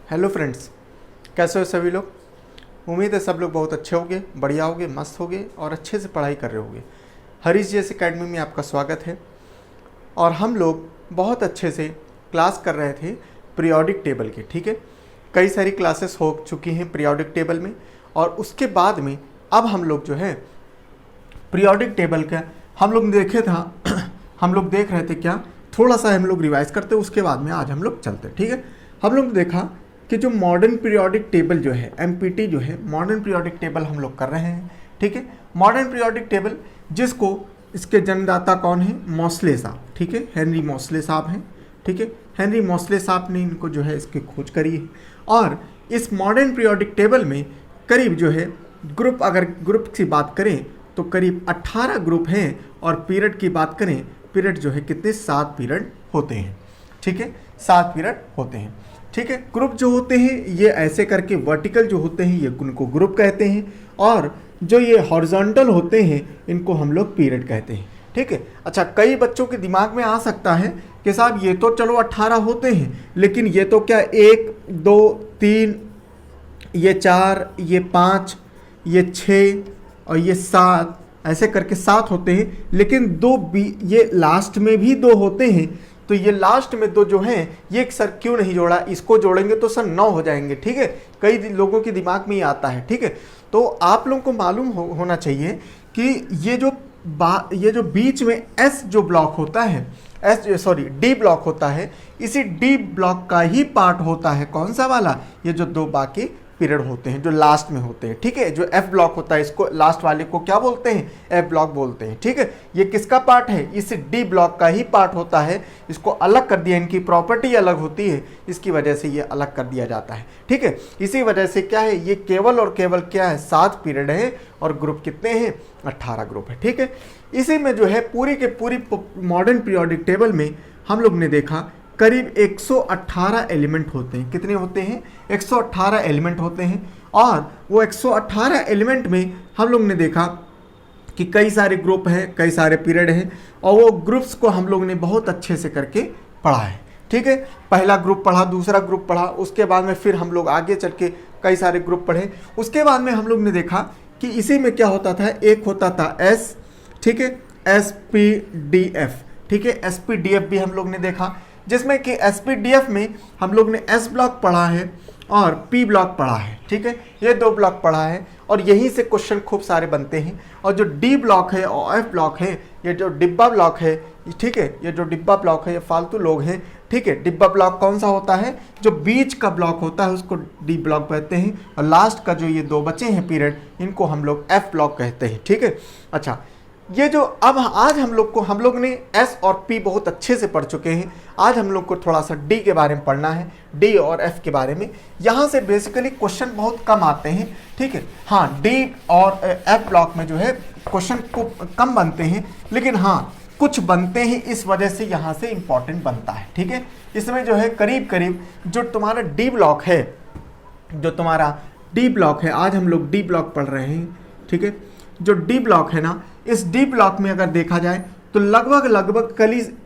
Hello friends, कैसे हो सभी लोग। उम्मीद है सब लोग बहुत अच्छे होंगे, बढ़िया होंगे, मस्त होंगे और अच्छे से पढ़ाई कर रहे होंगे। हरीश जी एकेडमी में आपका स्वागत है। और हम लोग बहुत अच्छे से क्लास कर रहे थे पीरियोडिक टेबल की। ठीक है, कई सारी क्लासेस हो चुकी हैं पीरियोडिक टेबल में। और उसके बाद में अब हम लोग जो है पीरियोडिक टेबल का हम लोग देखे था हम लोग देख रहे थे क्या, थोड़ा सा हम लोग रिवाइज करते, उसके बाद में आज हम लोग चलते। ठीक है, हम लोग देखा कि जो मॉडर्न पीरियोडिक टेबल जो है एमपीटी जो है मॉडर्न पीरियोडिक टेबल हम लोग कर रहे हैं। ठीक है, मॉडर्न पीरियोडिक टेबल जिसको इसके जन्मदाता कौन है, मोस्ले साहब। ठीक है, हेनरी मोस्ले साहब हैं। ठीक है, हेनरी मोस्ले साहब ने इनको जो है इसकी खोज करी है। और इस मॉडर्न पीरियोडिक टेबल में करीब जो है ग्रुप, अगर ग्रुप की बात करें तो करीब 18 ग्रुप हैं। और पीरियड की बात करें, पीरियड जो है कितने, 7 पीरियड होते हैं। ठीक है, 7 पीरियड होते हैं। ठीक है, ग्रुप जो होते हैं ये ऐसे करके वर्टिकल जो होते हैं ये उनको ग्रुप कहते हैं, और जो ये हॉरिजॉन्टल होते हैं इनको हम लोग पीरियड कहते हैं। ठीक है, अच्छा, कई बच्चों के दिमाग में आ सकता है कि साहब ये तो चलो 18 होते हैं, लेकिन ये तो क्या 1 2 3, ये 4, ये 5, ये 6 और ये 7, ऐसे करके 7 होते हैं। लेकिन ये लास्ट में भी 2 होते हैं, तो ये लास्ट में 2 जो हैं ये सर क्यों नहीं जोड़ा, इसको जोड़ेंगे तो सर 9 हो जाएंगे। ठीक है, कई लोगों के दिमाग में ही आता है। ठीक है, तो आप लोगों को मालूम होना चाहिए कि ये जो बीच में एस जो ब्लॉक होता है, डी ब्लॉक होता है, इसी डी ब्लॉक का ही पार्ट होता है कौन सा वाला, ये जो 2 बाकी पीरियड होते हैं जो लास्ट में होते हैं। ठीक है, जो एफ ब्लॉक होता है इसको लास्ट वाले को क्या बोलते हैं, एफ ब्लॉक बोलते हैं। ठीक है, ये किसका पार्ट है, इस डी ब्लॉक का ही पार्ट होता है। इसको अलग कर दिया, इनकी प्रॉपर्टी अलग होती है, इसकी वजह से ये अलग कर दिया जाता है। ठीक है, इसी वजह से क्या है, ये केवल और केवल क्या है, 7 पीरियड है और ग्रुप कितने हैं, 18 ग्रुप है। ठीक है, इसी में जो है पूरी के पूरी मॉडर्न पीरियोडिक टेबल में हम लोग ने देखा करीब 118 एलिमेंट होते हैं। कितने होते हैं, 118 एलिमेंट होते हैं। और वो 118 एलिमेंट में हम लोग ने देखा कि कई सारे ग्रुप हैं, कई सारे पीरियड हैं, और वो ग्रुप्स को हम लोग ने बहुत अच्छे से करके पढ़ा है। ठीक है, पहला ग्रुप पढ़ा, दूसरा ग्रुप पढ़ा, उसके बाद में फिर हम लोग आगे चल के कई सारे ग्रुप पढ़े। उसके बाद में हम लोग ने देखा कि इसी में क्या होता था, एक होता था एस, ठीक है, SPDF। ठीक है, SPDF भी हम लोग ने देखा, जिसमें कि SPDF में हम लोग ने S ब्लॉक पढ़ा है और P ब्लॉक पढ़ा है। ठीक है, ये 2 ब्लॉक पढ़ा है और यहीं से क्वेश्चन खूब सारे बनते हैं। और जो D ब्लॉक है और F ब्लॉक है, ये जो डिब्बा ब्लॉक है, ठीक है, ये जो डिब्बा ब्लॉक है ये फालतू लोग हैं। ठीक है, डिब्बा ब्लॉक कौन सा होता है, जो बीच का ब्लॉक होता है उसको D ब्लॉक कहते हैं, और लास्ट का जो ये 2 बचे हैं पीरियड इनको हम लोग F ब्लॉक कहते हैं। ठीक है, अच्छा, ये जो अब आज हम लोग ने एस और पी बहुत अच्छे से पढ़ चुके हैं। आज हम लोग को थोड़ा सा डी के बारे में पढ़ना है, डी और एफ के बारे में। यहाँ से बेसिकली क्वेश्चन बहुत कम आते हैं। ठीक है, हाँ, डी और एफ ब्लॉक में जो है क्वेश्चन को कम बनते हैं, लेकिन हाँ कुछ बनते हैं, इस वजह से यहाँ से इंपॉर्टेंट बनता है। ठीक है, इसमें जो है करीब करीब जो तुम्हारा डी ब्लॉक है, आज हम लोग डी ब्लॉक पढ़ रहे हैं। ठीक है, जो डी ब्लॉक है ना, इस डी ब्लॉक में अगर देखा जाए तो लगभग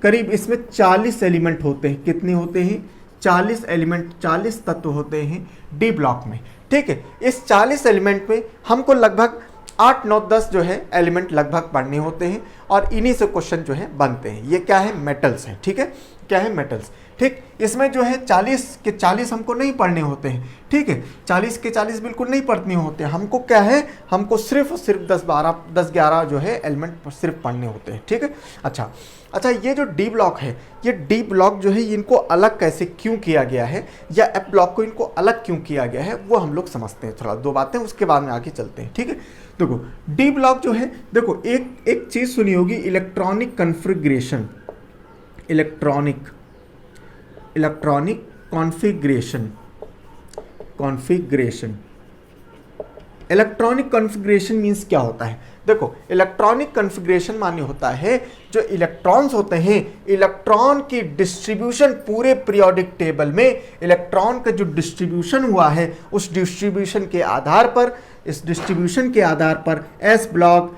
करीब इसमें 40 एलिमेंट होते हैं। कितने होते हैं, 40 एलिमेंट, 40 तत्व होते हैं डी ब्लॉक में। ठीक है, इस 40 एलिमेंट में हमको लगभग 8 9 10 जो है एलिमेंट लगभग पढ़ने होते हैं, और इन्हीं से क्वेश्चन जो है बनते हैं। ये क्या है, मेटल्स है। ठीक है, क्या है, मेटल्स। ठीक, इसमें जो है 40 के 40 हमको नहीं पढ़ने होते हैं। ठीक है, 40 के 40 बिल्कुल नहीं पढ़ने होते हैं। हमको क्या है, हमको सिर्फ 10 11 जो है एलिमेंट सिर्फ पढ़ने होते हैं। ठीक है, अच्छा, ये जो डी ब्लॉक है, ये डी ब्लॉक जो है इनको अलग कैसे क्यों किया गया है, या एफ ब्लॉक को इनको अलग क्यों किया गया है, वो हम लोग समझते हैं। थोड़ा 2 बातें, उसके बाद में आगे चलते हैं। ठीक है, देखो डी ब्लॉक जो है, देखो एक चीज सुनी होगी, electronic configuration, electronic configuration means क्या होता है। देखो, इलेक्ट्रॉनिक कॉन्फ़िगरेशन माने होता है जो इलेक्ट्रॉन्स होते हैं, इलेक्ट्रॉन की डिस्ट्रीब्यूशन पूरे पीरियोडिक टेबल में, इलेक्ट्रॉन का जो डिस्ट्रीब्यूशन हुआ है उस डिस्ट्रीब्यूशन के आधार पर S block,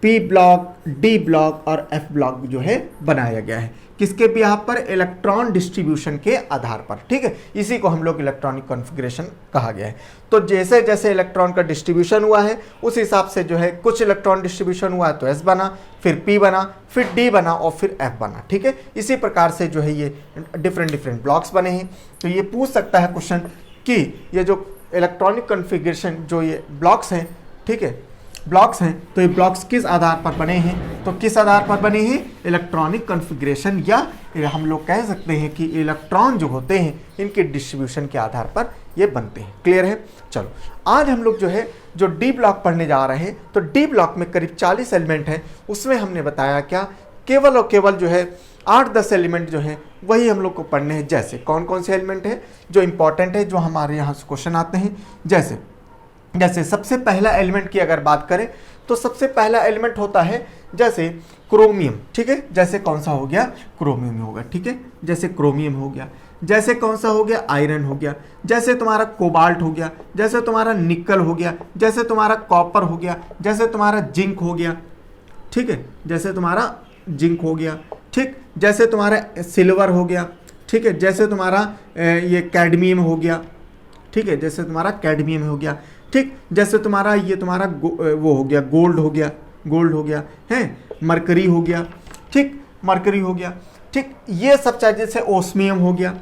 P block, D block और एफ ब्लॉक जो है बनाया गया है। किसके बिहाफ पर? इलेक्ट्रॉन डिस्ट्रीब्यूशन के आधार पर, ठीक है। इसी को हम लोग इलेक्ट्रॉनिक कॉन्फ़िगरेशन कहा गया है। तो जैसे जैसे इलेक्ट्रॉन का डिस्ट्रीब्यूशन हुआ है उस हिसाब से जो है कुछ इलेक्ट्रॉन डिस्ट्रीब्यूशन हुआ है तो S बना, फिर P बना, फिर D बना और फिर F बना, ठीक है। इसी प्रकार से जो है ये डिफरेंट ब्लॉक्स बने हैं। तो ये पूछ सकता है क्वेश्चन कि ये जो इलेक्ट्रॉनिक कॉन्फ़िगरेशन जो ये ब्लॉक्स हैं, ठीक है, ब्लॉक्स हैं, तो ये ब्लॉक्स किस आधार पर बने हैं? तो किस आधार पर बने हैं? इलेक्ट्रॉनिक कॉन्फ़िगरेशन, या हम लोग कह सकते हैं कि इलेक्ट्रॉन जो होते हैं इनके डिस्ट्रीब्यूशन के आधार पर ये बनते हैं। क्लियर है? चलो आज हम लोग जो है जो डी ब्लॉक पढ़ने जा रहे हैं। तो डी ब्लॉक में करीब 40 एलिमेंट हैं। उसमें हमने बताया क्या, केवल और केवल जो है 8-10 एलिमेंट जो है वही हम लोग को पढ़ने हैं। जैसे कौन कौन से एलिमेंट हैं जो इंपॉर्टेंट है, जो हमारे यहाँ से क्वेश्चन आते हैं। जैसे सबसे पहला एलिमेंट की अगर बात करें तो सबसे पहला एलिमेंट होता है जैसे क्रोमियम, ठीक है। जैसे कौन सा हो गया? क्रोमियम होगा, ठीक है। जैसे क्रोमियम हो गया, जैसे कौन सा हो गया? आयरन हो गया, जैसे तुम्हारा कोबाल्ट हो गया, जैसे तुम्हारा निकल हो गया, जैसे तुम्हारा कॉपर हो गया, जैसे तुम्हारा जिंक हो गया, ठीक है, जैसे तुम्हारा जिंक हो गया, ठीक, जैसे तुम्हारा सिल्वर हो गया, ठीक है, जैसे तुम्हारा ये कैडमियम हो गया, ठीक है, जैसे तुम्हारा कैडमियम हो गया, ठीक, जैसे तुम्हारा ये तुम्हारा वो हो गया गोल्ड हो गया है, मरकरी हो गया, ठीक, मरकरी हो गया, ठीक, ये सब चाहे जैसे ओस्मियम हो गया,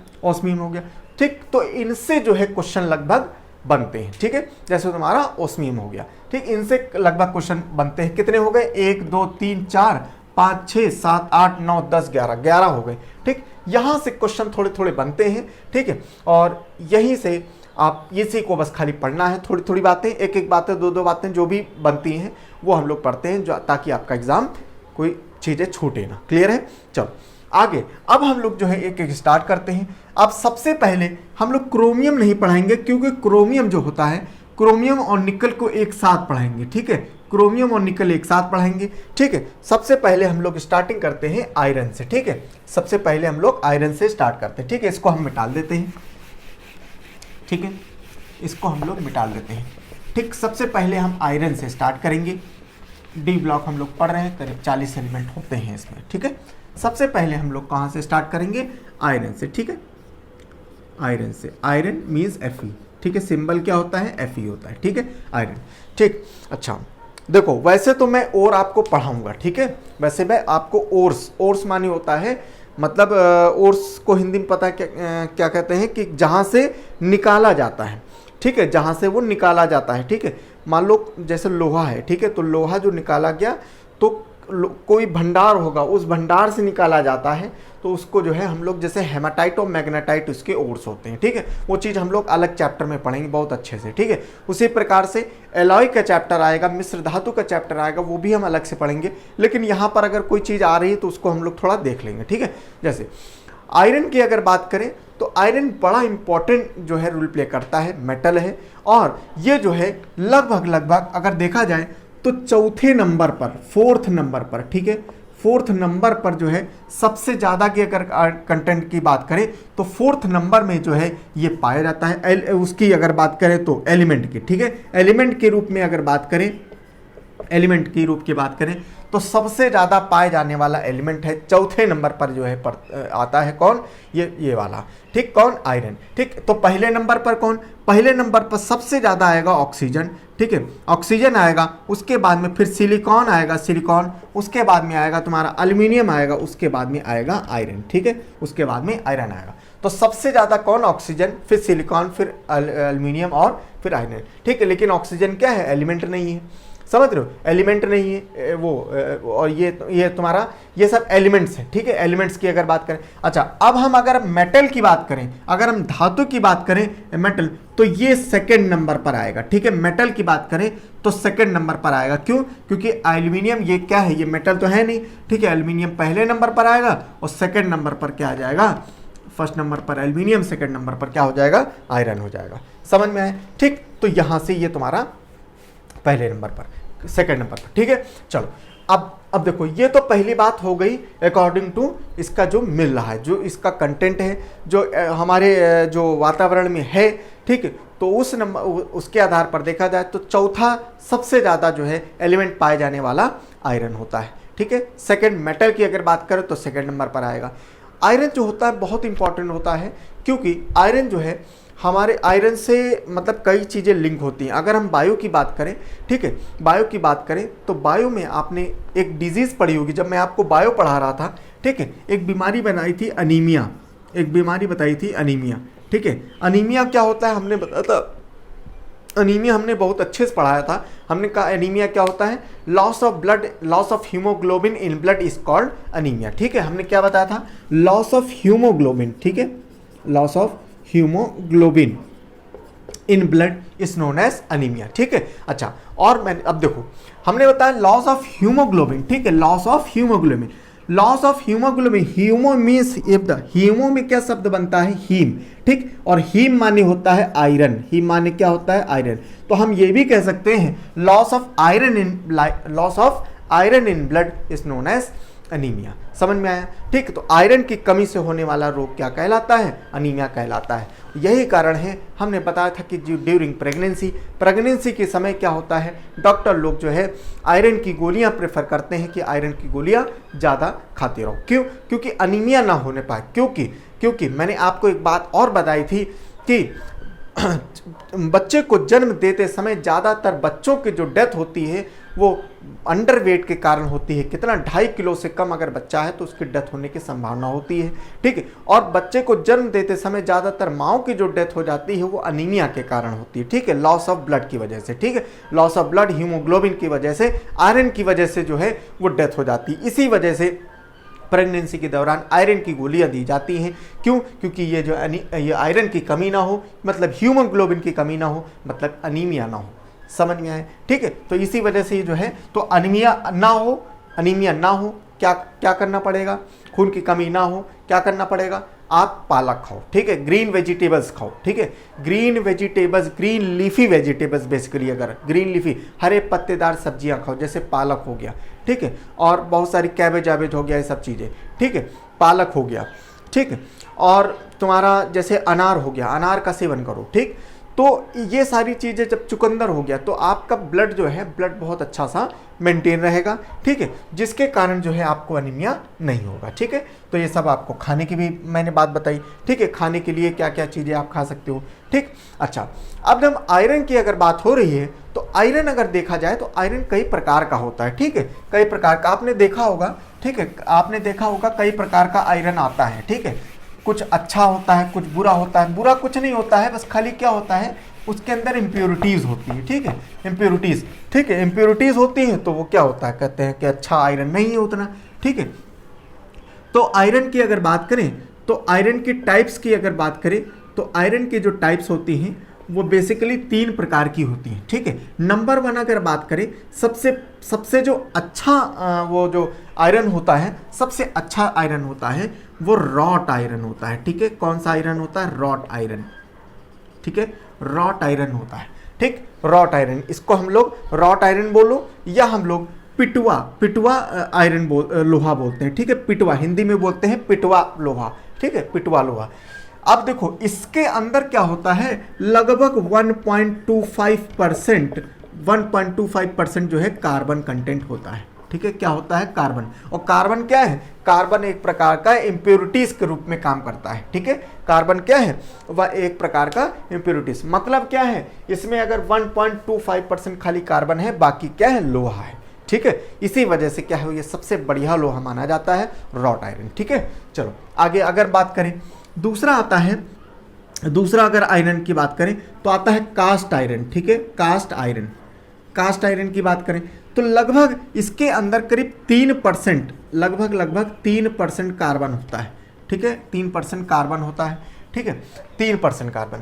ठीक। तो इनसे जो है क्वेश्चन लगभग बनते हैं, ठीक है। जैसे तुम्हारा ओस्मियम हो गया, ठीक, इनसे लगभग क्वेश्चन बनते हैं। कितने हो गए? 1 2 3 4 5 6 7 8 9 10 11 हो गए, ठीक। यहाँ से क्वेश्चन थोड़े थोड़े बनते हैं, ठीक है। और यहीं से आप इसी को बस खाली पढ़ना है, थोड़ी थोड़ी बातें, एक एक बातें, दो बातें जो भी बनती हैं वो हम लोग पढ़ते हैं, जो ताकि आपका एग्जाम कोई चीज़ें छूटे ना। क्लियर है? चलो आगे अब हम लोग जो है एक एक स्टार्ट करते हैं। अब सबसे पहले हम लोग क्रोमियम नहीं पढ़ाएंगे, क्योंकि क्रोमियम जो होता है, क्रोमियम और निकल को एक साथ पढ़ाएंगे, ठीक है। क्रोमियम और निकल एक साथ पढ़ाएंगे, ठीक है। सबसे पहले हम लोग स्टार्टिंग करते हैं आयरन से, ठीक है। सबसे पहले हम लोग आयरन से स्टार्ट करते हैं, ठीक है। इसको हम मिटा देते हैं, ठीक है, इसको हम लोग मिटा देते हैं, ठीक। सबसे पहले हम आयरन से स्टार्ट करेंगे। डी ब्लॉक हम लोग पढ़ रहे हैं, करीब 40 एलिमेंट होते हैं इसमें, ठीक है। सबसे पहले हम लोग कहाँ से स्टार्ट करेंगे? आयरन से, ठीक है। आयरन से, आयरन मीन्स Fe, ठीक है। सिंबल क्या होता है? Fe होता है, ठीक है, आयरन, ठीक। अच्छा देखो, वैसे तो मैं और आपको पढ़ाऊंगा, ठीक है। वैसे मैं आपको ओर्स मानी होता है, मतलब ओर्स को हिंदी में पता है क्या कहते हैं कि जहाँ से निकाला जाता है, ठीक है, जहाँ से वो निकाला जाता है, ठीक है। मान लो जैसे लोहा है, ठीक है, तो लोहा जो निकाला गया तो कोई भंडार होगा, उस भंडार से निकाला जाता है, तो उसको जो है हम लोग जैसे हेमाटाइट और मैग्नेटाइट उसके ओर्स होते हैं, ठीक है। वो चीज़ हम लोग अलग चैप्टर में पढ़ेंगे बहुत अच्छे से, ठीक है। उसी प्रकार से एलॉय का चैप्टर आएगा, मिश्र धातु का चैप्टर आएगा, वो भी हम अलग से पढ़ेंगे। लेकिन यहाँ पर अगर कोई चीज़ आ रही है तो उसको हम लोग थोड़ा देख लेंगे, ठीक है। जैसे आयरन की अगर बात करें तो आयरन बड़ा इंपॉर्टेंट जो है रोल प्ले करता है, मेटल है, और ये जो है लगभग अगर देखा जाए तो चौथे नंबर पर, 4th नंबर पर, ठीक है, 4th नंबर पर जो है सबसे ज़्यादा की अगर कंटेंट की बात करें तो 4th नंबर में जो है ये पाया जाता है। उसकी अगर बात करें तो एलिमेंट की, ठीक है, एलिमेंट के रूप में अगर बात करें, एलिमेंट की रूप की बात करें तो सबसे ज़्यादा पाए जाने वाला एलिमेंट है, चौथे नंबर पर जो है आता है कौन? ये वाला, ठीक, कौन? आयरन, ठीक। तो पहले नंबर पर कौन? पहले नंबर पर सबसे ज़्यादा आएगा ऑक्सीजन, ठीक है, ऑक्सीजन आएगा। उसके बाद में फिर सिलिकॉन आएगा, सिलिकॉन, उसके बाद में आएगा तुम्हारा एल्युमिनियम आएगा, उसके बाद में आएगा आयरन, ठीक है, उसके बाद में आयरन आएगा। तो सबसे ज़्यादा कौन? ऑक्सीजन, फिर सिलिकॉन, फिर एल्युमिनियम और फिर आयरन, ठीक है। लेकिन ऑक्सीजन क्या है? एलिमेंट नहीं है, समझ रहे हो, एलिमेंट नहीं है वो, और ये तुम्हारा ये सब एलिमेंट्स हैं, ठीक है। एलिमेंट्स की अगर बात करें, अच्छा अब हम अगर मेटल की बात करें, अगर हम धातु की बात करें मेटल, तो ये सेकंड नंबर पर आएगा, ठीक है। मेटल की बात करें तो सेकंड नंबर पर आएगा, क्यों? क्योंकि एल्युमिनियम ये क्या है? ये मेटल तो है नहीं, ठीक है। एल्युमिनियम पहले नंबर पर आएगा और सेकंड नंबर पर क्या आ जाएगा? फर्स्ट नंबर पर एल्युमिनियम, सेकंड नंबर पर क्या हो जाएगा? आयरन हो जाएगा। समझ में आया, ठीक। तो यहाँ से ये तुम्हारा पहले नंबर पर, सेकंड नंबर पर, ठीक है। चलो अब देखो, ये तो पहली बात हो गई अकॉर्डिंग टू इसका जो मिल रहा है, जो इसका कंटेंट है, जो हमारे जो वातावरण में है, ठीक है। तो उस नंबर, उसके आधार पर देखा जाए तो चौथा सबसे ज़्यादा जो है एलिमेंट पाए जाने वाला आयरन होता है, ठीक है। सेकंड मेटल की अगर बात करें तो सेकंड नंबर पर आएगा। आयरन जो होता है बहुत इंपॉर्टेंट होता है, क्योंकि आयरन जो है हमारे आयरन से मतलब कई चीज़ें लिंक होती हैं। अगर हम बायो की बात करें, ठीक है, बायो की बात करें तो बायो में आपने एक डिजीज़ पढ़ी होगी, जब मैं आपको बायो पढ़ा रहा था, ठीक है, एक बीमारी बनाई थी अनीमिया, एक बीमारी बताई थी अनीमिया, ठीक है। अनीमिया क्या होता है हमने बताया था, अनीमिया हमने बहुत अच्छे से पढ़ाया था। हमने कहा अनीमिया क्या होता है, loss of blood, loss of haemoglobin in blood is called anaemia, ठीक है। हमने क्या बताया था, लॉस ऑफ हीमोग्लोबिन, ठीक है, loss of haemoglobin in blood is known as anaemia, ठीक है। अच्छा, और मैंने अब देखो हमने बताया लॉस ऑफ हीमोग्लोबिन, ठीक है, loss of haemoglobin, loss of haemoglobin, haemo means haemo में क्या शब्द बनता है, हीम, ठीक, और हीम माने होता है आयरन, हीम माने क्या होता है, आयरन। तो हम ये भी कह सकते हैं loss of iron in blood is known as anaemia. समझ में आया, ठीक। तो आयरन की कमी से होने वाला रोग क्या कहलाता है, अनीमिया कहलाता है। यही कारण है हमने बताया था कि ड्यूरिंग प्रेगनेंसी के समय क्या होता है, डॉक्टर लोग जो है आयरन की गोलियां प्रेफर करते हैं कि आयरन की गोलियां ज़्यादा खाते रहो। क्यों, क्योंकि अनीमिया ना होने पाए। क्योंकि मैंने आपको एक बात और बताई थी कि बच्चे को जन्म देते समय ज़्यादातर बच्चों की जो डेथ होती है वो अंडरवेट के कारण होती है। कितना, 2.5 किलो से कम अगर बच्चा है तो उसकी डेथ होने की संभावना होती है, ठीक है। और बच्चे को जन्म देते समय ज़्यादातर माँओं की जो डेथ हो जाती है वो अनीमिया के कारण होती है, ठीक है, लॉस ऑफ ब्लड की वजह से, ठीक है, लॉस ऑफ ब्लड, हीमोग्लोबिन की वजह से, आयरन की वजह से जो है वो डेथ हो जाती है। इसी वजह से प्रेगनेंसी के दौरान आयरन की गोलियां दी जाती हैं। क्यों, क्योंकि ये आयरन की कमी ना हो, मतलब हीमोग्लोबिन की कमी ना हो, मतलब अनीमिया ना हो। समझ में आए, ठीक है। तो इसी वजह से जो है, तो अनीमिया ना हो क्या क्या करना पड़ेगा, खून की कमी ना हो क्या करना पड़ेगा, आप पालक खाओ, ठीक है, ग्रीन वेजिटेबल्स खाओ, ठीक है, green vegetables, green leafy vegetables, basically अगर ग्रीन लीफी हरे पत्तेदार सब्जियां खाओ, जैसे पालक हो गया, ठीक है, और बहुत सारी कैबेज हो गया, ये सब चीज़ें, ठीक है, पालक हो गया, ठीक है, और तुम्हारा जैसे अनार हो गया, अनार का सेवन करो, ठीक। तो ये सारी चीज़ें, जब चुकंदर हो गया तो आपका ब्लड जो है, ब्लड बहुत अच्छा सा मेंटेन रहेगा, ठीक है, जिसके कारण जो है आपको अनीमिया नहीं होगा, ठीक है। तो ये सब आपको खाने की भी मैंने बात बताई, ठीक है, खाने के लिए क्या क्या चीज़ें आप खा सकते हो, ठीक। अच्छा, अब जब आयरन की अगर बात हो रही है तो आयरन अगर देखा जाए तो आयरन कई प्रकार का होता है, ठीक है, कई प्रकार का आपने देखा होगा, ठीक है, आपने देखा होगा कई प्रकार का आयरन आता है, ठीक है। कुछ अच्छा होता है, कुछ बुरा होता है। बुरा कुछ नहीं होता है, बस खाली क्या होता है, उसके अंदर इम्प्योरिटीज़ होती है, ठीक है, इम्प्योरिटीज़, ठीक है, इम्प्योरिटीज़ होती है तो वो क्या होता है, कहते हैं कि अच्छा आयरन नहीं है उतना, ठीक है। तो आयरन की अगर बात करें तो आयरन की टाइप्स की अगर बात करें तो आयरन की जो टाइप्स होती हैं वो बेसिकली 3 प्रकार की होती हैं, ठीक है। नंबर 1 अगर बात करें, सबसे जो अच्छा वो जो आयरन होता है, सबसे अच्छा आयरन होता है वो रॉट आयरन होता है, ठीक है। कौन सा आयरन होता है, रॉट आयरन, ठीक है, रॉट आयरन होता है, ठीक, रॉट आयरन। इसको हम लोग रॉट आयरन बोलो या हम लोग पिटवा आयरन लोहा बोलते हैं, ठीक है, पिटवा हिंदी में बोलते हैं पिटवा लोहा, ठीक है, पिटवा लोहा। अब देखो इसके अंदर क्या होता है, लगभग 1.25% जो है कार्बन कंटेंट होता है, ठीक है, क्या होता है, कार्बन। और कार्बन क्या है, कार्बन एक प्रकार का इम्प्योरिटीज के रूप में काम करता है, ठीक है। कार्बन क्या है, वह एक प्रकार का इम्प्योरिटीज, मतलब क्या है, इसमें अगर 1.25% खाली कार्बन है, बाकी क्या है, लोहा है, ठीक है। इसी वजह से क्या है, ये सबसे बढ़िया लोहा माना जाता है, रॉट आयरन, ठीक है। चलो आगे अगर बात करें, दूसरा आता है, दूसरा अगर आयरन की बात करें तो आता है कास्ट आयरन, ठीक है, कास्ट आयरन की बात करें तो लगभग इसके अंदर करीब 3%, लगभग 3% कार्बन होता है, ठीक है, 3% कार्बन होता है, ठीक है, 3% कार्बन।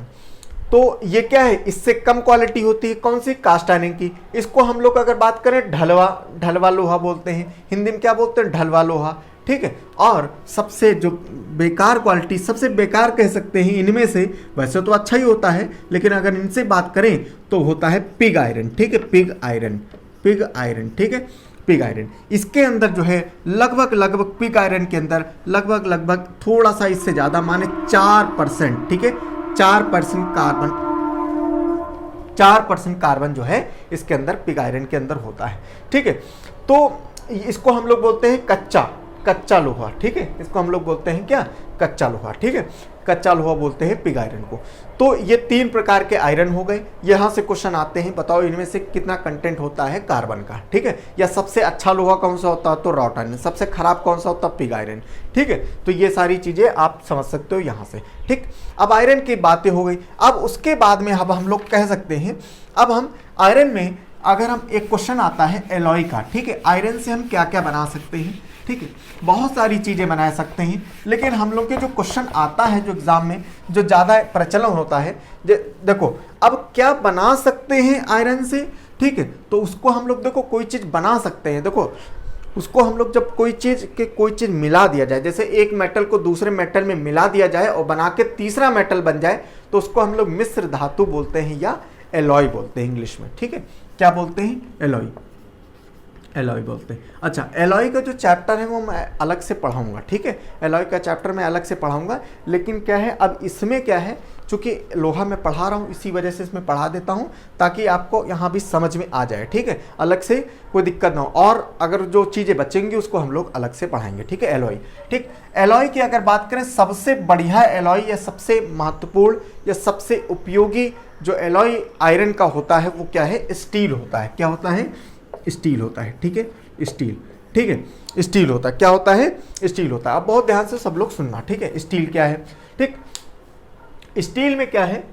तो ये क्या है, इससे कम क्वालिटी होती है, कौन सी, कास्ट आयरन की। इसको हम लोग अगर बात करें ढलवा लोहा बोलते हैं, हिंदी में क्या बोलते हैं, ढलवा लोहा, ठीक है। और सबसे जो बेकार क्वालिटी, सबसे बेकार कह सकते हैं इनमें से, वैसे तो अच्छा ही होता है लेकिन अगर इनसे बात करें तो होता है पिग आयरन, ठीक है, पिग आयरन, ठीक है, पिग आयरन। इसके अंदर जो है लगभग पिग आयरन के अंदर लगभग थोड़ा सा इससे ज़्यादा माने 4%, ठीक है, 4% कार्बन जो है इसके अंदर पिग आयरन के अंदर होता है, ठीक है। तो इसको हम लोग बोलते हैं कच्चा लोहा, ठीक है, इसको हम लोग बोलते हैं क्या, कच्चा लोहा, ठीक है, कच्चा लोहा बोलते हैं पिग आयरन को। तो ये 3 प्रकार के आयरन हो गए। यहाँ से क्वेश्चन आते हैं, बताओ इनमें से कितना कंटेंट होता है कार्बन का, ठीक है, या सबसे अच्छा लोहा कौन सा होता है, तो रॉट आयरन, सबसे खराब कौन सा होता है, पिग आयरन, ठीक है। तो ये सारी चीजें आप समझ सकते हो यहाँ से, ठीक। अब आयरन की बातें हो गई। अब उसके बाद में अब हम लोग कह सकते हैं, अब हम आयरन में अगर हम एक क्वेश्चन आता है एलॉय का, ठीक है, आयरन से हम क्या क्या बना सकते हैं, ठीक है, बहुत सारी चीज़ें बना सकते हैं। लेकिन हम लोग के जो क्वेश्चन आता है जो एग्जाम में जो ज़्यादा प्रचलन होता है, देखो अब क्या बना सकते हैं आयरन से, ठीक है, तो उसको हम लोग देखो कोई चीज़ बना सकते हैं। देखो उसको हम लोग जब कोई चीज़ मिला दिया जाए, जैसे एक मेटल को दूसरे मेटल में मिला दिया जाए और बना के तीसरा मेटल बन जाए, तो उसको हम लोग मिश्र धातु बोलते हैं या एलॉय बोलते हैं इंग्लिश में, ठीक है। क्या बोलते हैं, एलॉय बोलते हैं। अच्छा, एलॉय का जो चैप्टर है वो मैं अलग से पढ़ाऊंगा, ठीक है, एलॉय का चैप्टर मैं अलग से पढ़ाऊंगा। लेकिन क्या है, अब इसमें क्या है, चूंकि लोहा मैं पढ़ा रहा हूँ इसी वजह से इसमें पढ़ा देता हूँ ताकि आपको यहाँ भी समझ में आ जाए, ठीक है, अलग से कोई दिक्कत ना हो। और अगर जो चीज़ें बचेंगी उसको हम लोग अलग से पढ़ाएंगे, ठीक है। एलॉय, ठीक, एलॉय की अगर बात करें, सबसे बढ़िया एलॉय या सबसे महत्वपूर्ण या सबसे उपयोगी जो एलॉय आयरन का होता है वो क्या है, स्टील होता है। क्या होता है, स्टील होता है, ठीक है, स्टील, ठीक है, स्टील होता है। क्या होता है, स्टील होता है। अब बहुत ध्यान से सब लोग सुनना, ठीक है, स्टील क्या है, ठीक, स्टील में क्या है,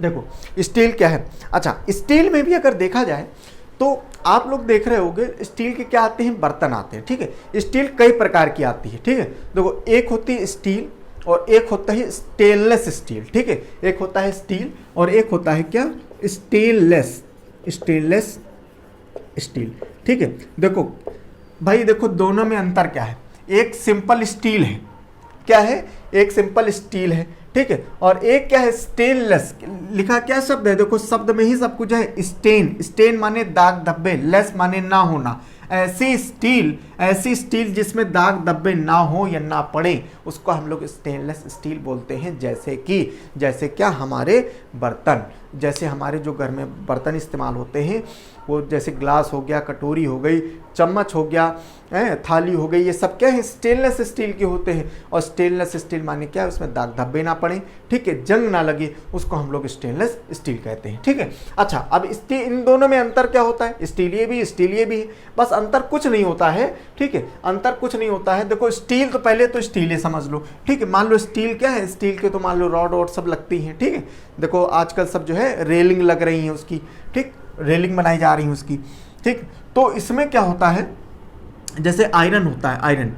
देखो स्टील क्या है। अच्छा, स्टील में भी अगर देखा जाए तो आप लोग देख रहे होंगे स्टील के क्या आते हैं, बर्तन आते हैं, ठीक है। स्टील कई प्रकार की आती है, ठीक है। देखो एक होती है स्टील और एक होता है स्टेनलेस स्टील, ठीक है, एक होता है स्टील और एक होता है क्या, स्टेनलेस स्टील, ठीक है। देखो भाई, देखो दोनों में अंतर क्या है, एक सिंपल स्टील है, क्या है, एक सिंपल स्टील है, ठीक है, और एक क्या है, स्टेनलेस। लिखा क्या शब्द है, देखो शब्द में ही सब कुछ है। स्टेन माने दाग धब्बे, लेस माने ना होना। ऐसी स्टील जिसमें दाग धब्बे ना हो या ना पड़े उसको हम लोग स्टेनलेस स्टील बोलते हैं। जैसे क्या, हमारे बर्तन, जैसे हमारे जो घर में बर्तन इस्तेमाल होते हैं वो जैसे ग्लास हो गया, कटोरी हो गई, चम्मच हो गया, थाली हो गई, ये सब क्या है, स्टेनलेस स्टील के होते हैं। और स्टेनलेस स्टील माने क्या है, उसमें दाग धब्बे ना पड़े, ठीक है, जंग ना लगे, उसको हम लोग स्टेनलेस स्टील कहते हैं, ठीक है। अच्छा, अब इन दोनों में अंतर क्या होता है, स्टील ये भी है, बस अंतर कुछ नहीं होता है, ठीक है, अंतर कुछ नहीं होता है। देखो स्टील तो पहले तो स्टील ही समझ लो, ठीक है। मान लो स्टील क्या है, स्टील के तो मान लो रॉड वॉड सब लगती हैं, ठीक है। देखो आजकल सब जो है रेलिंग लग रही है उसकी, ठीक, रेलिंग बनाई जा रही है उसकी, ठीक। तो इसमें क्या होता है, जैसे आयरन होता है, आयरन,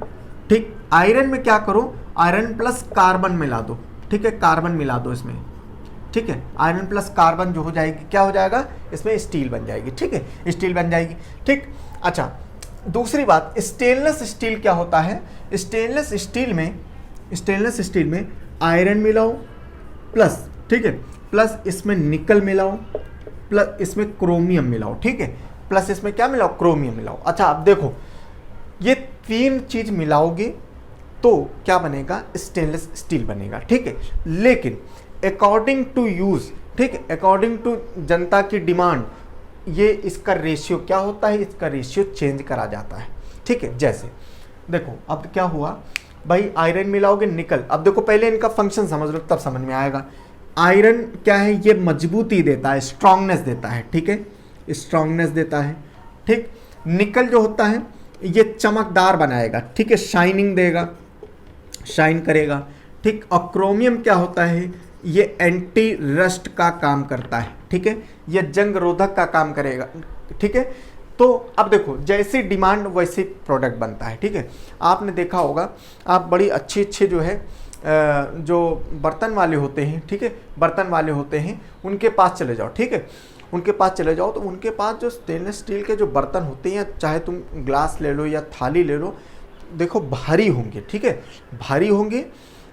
ठीक, आयरन में क्या करो, आयरन प्लस कार्बन मिला दो, ठीक है, कार्बन मिला दो इसमें, ठीक है, आयरन प्लस कार्बन जो हो जाएगी, क्या हो जाएगा, इसमें स्टील बन जाएगी, ठीक है, स्टील बन जाएगी, ठीक। अच्छा, दूसरी बात, स्टेनलेस स्टील क्या होता है, स्टेनलेस स्टील में आयरन मिलाओ प्लस, ठीक है, प्लस इसमें निकल मिलाओ, प्लस इसमें क्रोमियम मिलाओ, ठीक है, प्लस इसमें क्या मिलाओ, क्रोमियम मिलाओ। अच्छा, अब देखो ये 3 चीज मिलाओगे तो क्या बनेगा, स्टेनलेस स्टील बनेगा, ठीक है। लेकिन अकॉर्डिंग टू यूज, ठीक है, अकॉर्डिंग टू जनता की डिमांड, ये इसका रेशियो क्या होता है, इसका रेशियो चेंज करा जाता है, ठीक है। जैसे देखो अब क्या हुआ भाई, आयरन मिलाओगे, निकल, अब देखो पहले इनका फंक्शन समझ लो तब समझ में आएगा। आयरन क्या है, ये मजबूती देता है, स्ट्रांगनेस देता है, ठीक है, स्ट्रांगनेस देता है, ठीक। निकल जो होता है ये चमकदार बनाएगा, ठीक है, शाइनिंग देगा, शाइन करेगा, ठीक। और क्रोमियम क्या होता है, ये एंटी रस्ट का काम करता है, ठीक है, ये जंग रोधक का काम करेगा, ठीक है। तो अब देखो जैसी डिमांड वैसे प्रोडक्ट बनता है, ठीक है। आपने देखा होगा, आप बड़ी अच्छे जो है जो बर्तन वाले होते हैं, ठीक है, बर्तन वाले होते हैं उनके पास चले जाओ, ठीक है, उनके पास चले जाओ तो उनके पास जो स्टेनलेस स्टील के जो बर्तन होते हैं, चाहे तुम ग्लास ले लो या थाली ले लो, देखो भारी होंगे, ठीक है, भारी होंगे।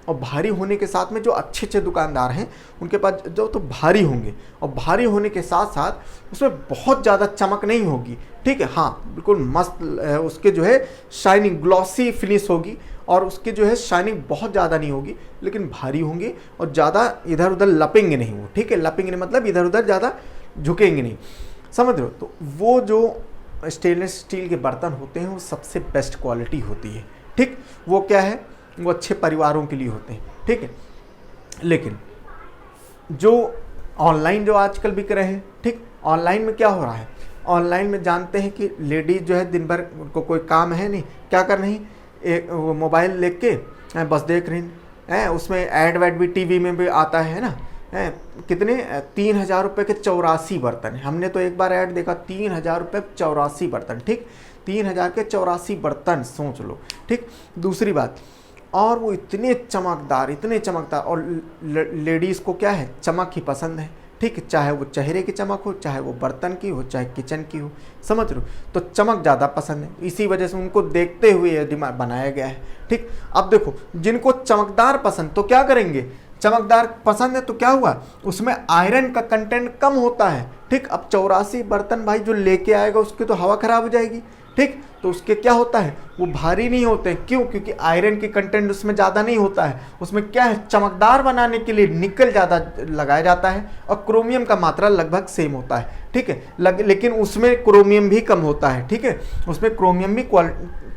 और भारी होने के साथ में जो अच्छे दुकानदार हैं उनके पास जो तो भारी होंगे, और भारी होने के साथ साथ उसमें बहुत ज़्यादा चमक नहीं होगी, ठीक है, हाँ बिल्कुल मस्त उसके जो है शाइनिंग ग्लॉसी फिनिश होगी, और उसकी जो है शाइनिंग बहुत ज़्यादा नहीं होगी, लेकिन भारी होंगे और ज़्यादा इधर उधर लपेंगे नहीं वो, ठीक है, लपेंगे नहीं मतलब इधर उधर ज़्यादा झुकेंगे नहीं। समझ रहे हो। तो वो जो स्टेनलेस स्टील के बर्तन होते हैं वो सबसे बेस्ट क्वालिटी होती है, ठीक। वो क्या है, वो अच्छे परिवारों के लिए होते हैं, ठीक है। लेकिन जो ऑनलाइन जो आजकल बिक रहे हैं, ठीक, ऑनलाइन में क्या हो रहा है, ऑनलाइन में जानते हैं कि लेडीज जो है दिन भर उनको कोई काम है नहीं, क्या कर रही, एक वो मोबाइल लेके बस देख रही हैं, उसमें ऐड वैड भी टीवी में भी आता है ना, कितने 3,000 रुपये के 84 बर्तन है। हमने तो एक बार ऐड देखा 3,000 रुपये 84 बर्तन, ठीक, 3,000 के 84 बर्तन, सोच लो, ठीक। दूसरी बात, और वो इतने चमकदार, और लेडीज़ को क्या है, चमक ही पसंद है, ठीक, चाहे वो चेहरे की चमक हो, चाहे वो बर्तन की हो, चाहे किचन की हो, समझ रहे हो। तो चमक ज़्यादा पसंद है, इसी वजह से उनको देखते हुए ये दिमाग बनाया गया है, ठीक। अब देखो, जिनको चमकदार पसंद, तो क्या करेंगे, चमकदार पसंद है तो क्या हुआ, उसमें आयरन का कंटेंट कम होता है, ठीक। अब 84 बर्तन भाई जो लेके आएगा उसकी तो हवा खराब हो जाएगी, ठीक। तो उसके क्या होता है, वो भारी नहीं होते हैं, क्यों, क्योंकि आयरन की कंटेंट उसमें ज़्यादा नहीं होता है। उसमें क्या है, चमकदार बनाने के लिए निकल ज़्यादा लगाया जाता है और क्रोमियम का मात्रा लगभग सेम होता है, ठीक है। लेकिन उसमें क्रोमियम भी कम होता है, ठीक है, उसमें क्रोमियम भी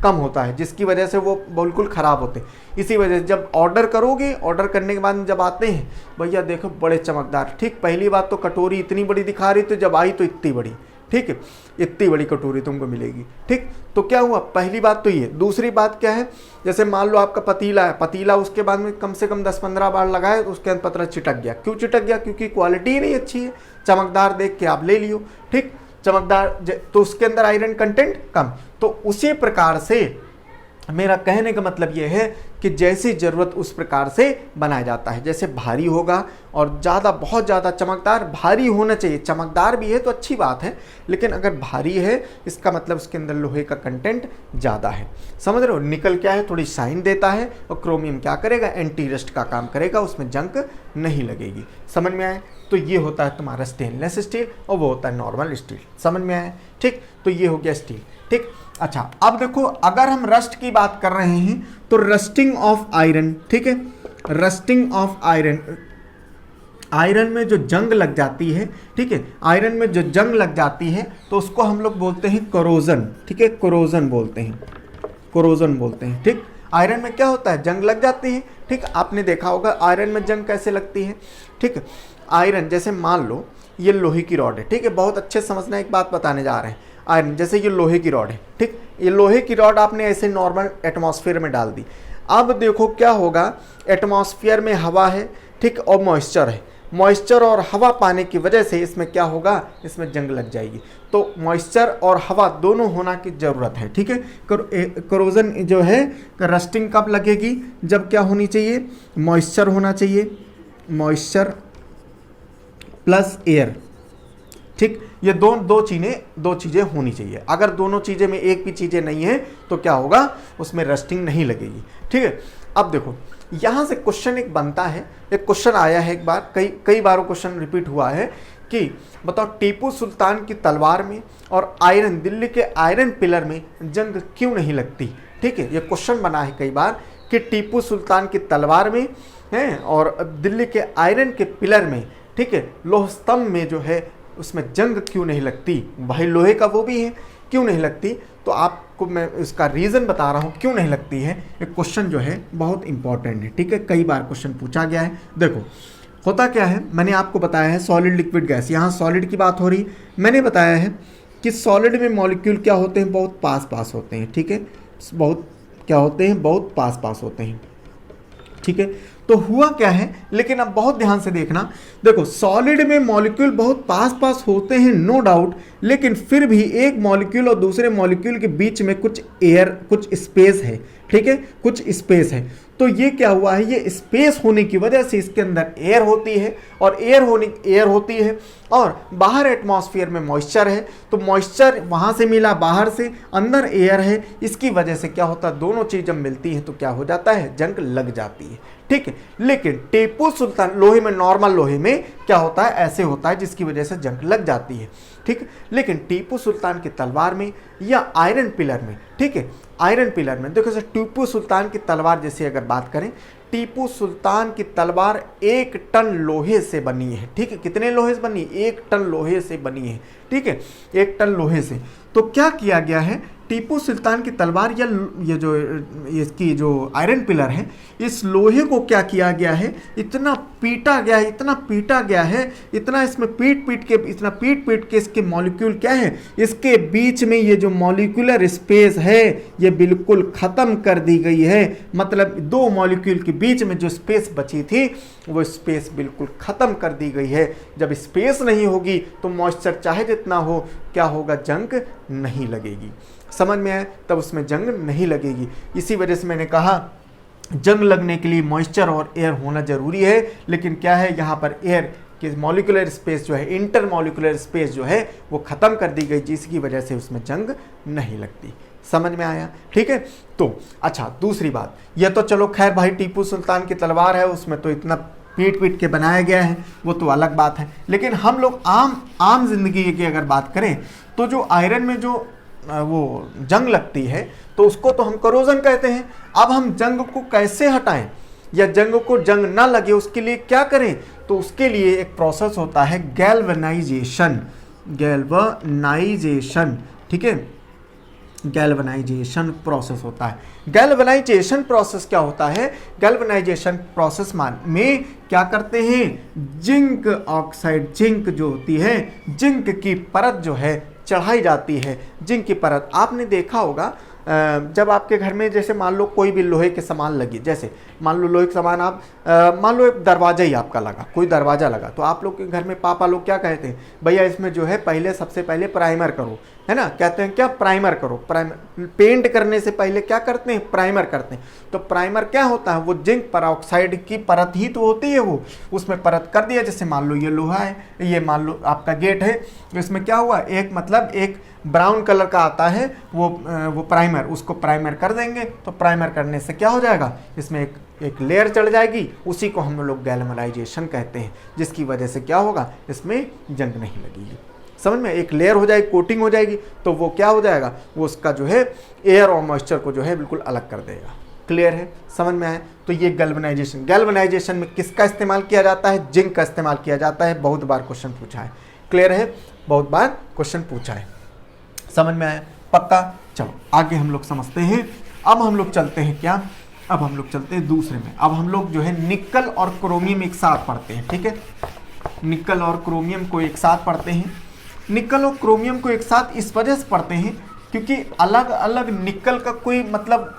कम होता है, जिसकी वजह से वो बिल्कुल ख़राब होते हैं। इसी वजह से जब ऑर्डर करोगे, ऑर्डर करने के बाद जब आते हैं, भैया देखो बड़े चमकदार, ठीक। पहली बात तो कटोरी इतनी बड़ी दिखा रही थी, जब आई तो इतनी बड़ी, ठीक है, इतनी बड़ी कटोरी तुमको मिलेगी, ठीक। तो क्या हुआ, पहली बात तो ये। दूसरी बात क्या है, जैसे मान लो आपका पतीला है, पतीला उसके बाद में कम से कम 10-15 बार लगाए तो उसके अंदर पतला चिटक गया। क्यों चिटक गया, क्योंकि क्वालिटी ही नहीं अच्छी है। चमकदार देख के आप ले लियो, ठीक, चमकदार तो उसके अंदर आयरन कंटेंट कम। तो उसी प्रकार से मेरा कहने का मतलब यह है कि जैसी ज़रूरत उस प्रकार से बनाया जाता है। जैसे भारी होगा और बहुत ज़्यादा चमकदार, भारी होना चाहिए, चमकदार भी है तो अच्छी बात है, लेकिन अगर भारी है इसका मतलब उसके अंदर लोहे का कंटेंट ज़्यादा है, समझ रहे हो। निकल क्या है, थोड़ी शाइन देता है, और क्रोमियम क्या करेगा, एंटी रस्ट का काम करेगा, उसमें जंग नहीं लगेगी। समझ में आए। तो ये होता है तुम्हारा स्टेनलेस स्टील और वो होता है नॉर्मल स्टील, समझ में आया, ठीक। तो ये हो गया स्टील, ठीक। अच्छा, अब देखो, अगर हम रस्ट की बात कर रहे हैं तो रस्टिंग ऑफ आयरन, ठीक है, रस्टिंग ऑफ आयरन, आयरन में जो जंग लग जाती है, ठीक है, आयरन में जो जंग लग जाती है तो उसको हम लोग बोलते हैं कोरोजन, ठीक है, कोरोजन बोलते हैं, ठीक। आयरन में क्या होता है, जंग लग जाती है, ठीक। आपने देखा होगा आयरन में जंग कैसे लगती है, ठीक। आयरन जैसे मान लो ये लोहे की रॉड है, ठीक है, बहुत अच्छे समझना, एक बात बताने जा रहे हैं। आयरन जैसे ये लोहे की रॉड है, ठीक, ये लोहे की रॉड आपने ऐसे नॉर्मल एटमॉस्फेयर में डाल दी। अब देखो क्या होगा, एटमॉस्फेयर में हवा है, ठीक, और मॉइस्चर है, मॉइस्चर और हवा पाने की वजह से इसमें क्या होगा, इसमें जंग लग जाएगी। तो मॉइस्चर और हवा दोनों होना की ज़रूरत है, ठीक है। कोरोजन जो है, रस्टिंग कब लगेगी, जब क्या होनी चाहिए, मॉइस्चर होना चाहिए, मॉइस्चर प्लस एयर, ठीक। ये दो चीज़ें होनी चाहिए। अगर दोनों चीज़ें में एक भी चीज़ें नहीं है तो क्या होगा, उसमें रस्टिंग नहीं लगेगी, ठीक है। अब देखो यहाँ से क्वेश्चन एक बनता है, एक क्वेश्चन आया है एक बार, कई बार क्वेश्चन रिपीट हुआ है कि बताओ टीपू सुल्तान की तलवार में और आयरन, दिल्ली के आयरन पिलर में जंग क्यों नहीं लगती, ठीक है। ये क्वेश्चन बना है कई बार कि टीपू सुल्तान की तलवार में है और दिल्ली के आयरन के पिलर में, ठीक है, लोह स्तंभ में जो है उसमें जंग क्यों नहीं लगती। भाई लोहे का वो भी है, क्यों नहीं लगती, तो आपको मैं इसका रीज़न बता रहा हूँ क्यों नहीं लगती है। एक क्वेश्चन जो है बहुत इंपॉर्टेंट है, ठीक है, कई बार क्वेश्चन पूछा गया है। देखो होता क्या है, मैंने आपको बताया है सॉलिड लिक्विड गैस, यहाँ सॉलिड की बात हो रही, मैंने बताया है कि सॉलिड में मॉलिक्यूल क्या होते हैं, बहुत पास होते हैं, ठीक है, बहुत क्या होते हैं, बहुत पास होते हैं, ठीक है। तो हुआ क्या है, लेकिन अब बहुत ध्यान से देखना, देखो सॉलिड में मॉलिक्यूल बहुत पास होते हैं नो डाउट, लेकिन फिर भी एक मॉलिक्यूल और दूसरे मॉलिक्यूल के बीच में कुछ एयर, कुछ स्पेस है, ठीक है, कुछ स्पेस है। तो ये क्या हुआ है, ये स्पेस होने की वजह से इसके अंदर एयर होती है और एयर होती है और बाहर एटमॉस्फेयर में मॉइस्चर है, तो मॉइस्चर वहाँ से मिला, बाहर से, अंदर एयर है, इसकी वजह से क्या होता है, दोनों चीज़ जब मिलती हैं तो क्या हो जाता है, जंग लग जाती है, ठीक है। लेकिन टीपू सुल्तान लोहे में, नॉर्मल लोहे में क्या होता है, ऐसे होता है जिसकी वजह से जंग लग जाती है, ठीक। लेकिन टीपू सुल्तान की तलवार में या आयरन पिलर में, ठीक है, आयरन पिलर में देखो सर, टीपू सुल्तान की तलवार जैसे अगर बात करें, टीपू सुल्तान की तलवार 1 टन लोहे से बनी है। ठीक है, कितने लोहे से बनी? 1 टन लोहे से बनी है। ठीक है, 1 टन लोहे से। तो क्या किया गया है, टीपू सुल्तान की तलवार या ये जो इसकी जो आयरन पिलर है, इस लोहे को क्या किया गया है, इतना पीटा गया है, इतना पीटा गया है, इतना इसमें पीट पीट के इसके मॉलिक्यूल क्या है, इसके बीच में ये जो मॉलिक्यूलर स्पेस है ये बिल्कुल ख़त्म कर दी गई है। मतलब 2 मॉलिक्यूल के बीच में जो स्पेस बची थी वो स्पेस बिल्कुल ख़त्म कर दी गई है। जब स्पेस नहीं होगी तो मॉइस्चर चाहे जितना हो, क्या होगा, जंग नहीं लगेगी। समझ में आए? तब उसमें जंग नहीं लगेगी। इसी वजह से मैंने कहा जंग लगने के लिए मॉइस्चर और एयर होना जरूरी है। लेकिन क्या है, यहाँ पर एयर कि मॉलिक्यूलर स्पेस जो है, इंटर मॉलिक्यूलर स्पेस जो है वो ख़त्म कर दी गई, जिसकी वजह से उसमें जंग नहीं लगती। समझ में आया? ठीक है। तो अच्छा, दूसरी बात, यह तो चलो खैर भाई टीपू सुल्तान की तलवार है, उसमें तो इतना पीट के बनाया गया है, वो तो अलग बात है। लेकिन हम लोग आम जिंदगी की अगर बात करें तो जो आयरन में जो वो जंग लगती है तो उसको तो हम करोजन कहते हैं। अब हम जंग को कैसे हटाएं या जंग को जंग ना लगे उसके लिए क्या करें? तो उसके लिए एक प्रोसेस होता है गैल्वेनाइजेशन। ठीक है, गैल्वेनाइजेशन प्रोसेस होता है। गैल्वेनाइजेशन प्रोसेस क्या होता है? गैल्वेनाइजेशन प्रोसेस में क्या करते हैं, जिंक ऑक्साइड, जिंक जो होती है, जिंक की परत जो है चढ़ाई जाती है। जिंक की परत आपने देखा होगा, जब आपके घर में जैसे मान लो कोई भी लोहे के सामान लगी, जैसे मान लो लोहे के सामान आप मान लो एक दरवाजा ही आपका लगा, कोई दरवाजा लगा, तो आप लोग के घर में पापा लोग क्या कहते हैं, भैया इसमें जो है पहले सबसे पहले प्राइमर करो, है ना, कहते हैं क्या, प्राइमर करो। प्राइमर पेंट करने से पहले क्या करते हैं, प्राइमर करते हैं। तो प्राइमर क्या होता है, वो जिंक परऑक्साइड की परत ही तो होती है, वो उसमें परत कर दिया। जैसे मान लो ये लोहा है, ये मान लो आपका गेट है, तो इसमें क्या हुआ, एक मतलब एक ब्राउन कलर का आता है वो प्राइमर, उसको प्राइमर कर देंगे। तो प्राइमर करने से क्या हो जाएगा, इसमें एक लेयर चढ़ जाएगी, उसी को हम लोग गैल्वेनाइजेशन कहते हैं, जिसकी वजह से क्या होगा, इसमें जंग नहीं लगेगी। समझ में, एक लेयर हो जाएगी, कोटिंग हो जाएगी, तो वो क्या हो जाएगा, वो उसका जो है एयर और मॉइस्चर को जो है बिल्कुल अलग कर देगा। क्लियर है, समझ में आए? तो ये गैल्वेनाइजेशन में किसका इस्तेमाल किया जाता है, जिंक का इस्तेमाल किया जाता है। बहुत बार क्वेश्चन पूछा है। क्लियर है, बहुत बार क्वेश्चन पूछा है। समझ में आया? पक्का? चलो आगे हम लोग समझते हैं। अब हम लोग चलते हैं क्या, अब हम लोग चलते हैं दूसरे में। अब हम लोग जो है निकल और क्रोमियम एक साथ पढ़ते हैं। ठीक है, निकल और क्रोमियम को एक साथ पढ़ते हैं। निकल और क्रोमियम को एक साथ इस वजह से पढ़ते हैं क्योंकि अलग अलग निकल का कोई मतलब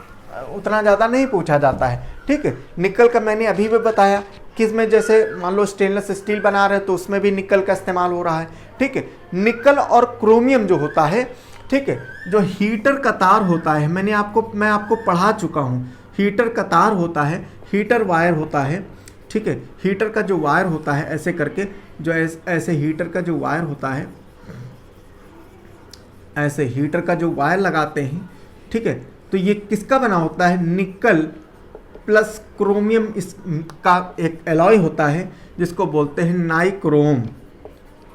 उतना ज़्यादा नहीं पूछा जाता है। ठीक है, निकल का मैंने अभी भी बताया कि इसमें जैसे मान लो स्टेनलेस स्टील बना रहे हैं तो उसमें भी निकल का इस्तेमाल हो रहा है। ठीक है, निकल और क्रोमियम जो होता है, ठीक है, जो हीटर का तार होता है, मैं आपको पढ़ा चुका हूँ। हीटर का तार होता है, हीटर वायर होता है। ठीक है, हीटर का जो वायर होता है ऐसे करके, जो ऐसे हीटर का जो वायर होता है, ऐसे हीटर का जो वायर लगाते हैं, ठीक है, तो ये किसका बना होता है, निकल प्लस क्रोमियम इसका एक एलॉय होता है जिसको बोलते हैं नाइक्रोम।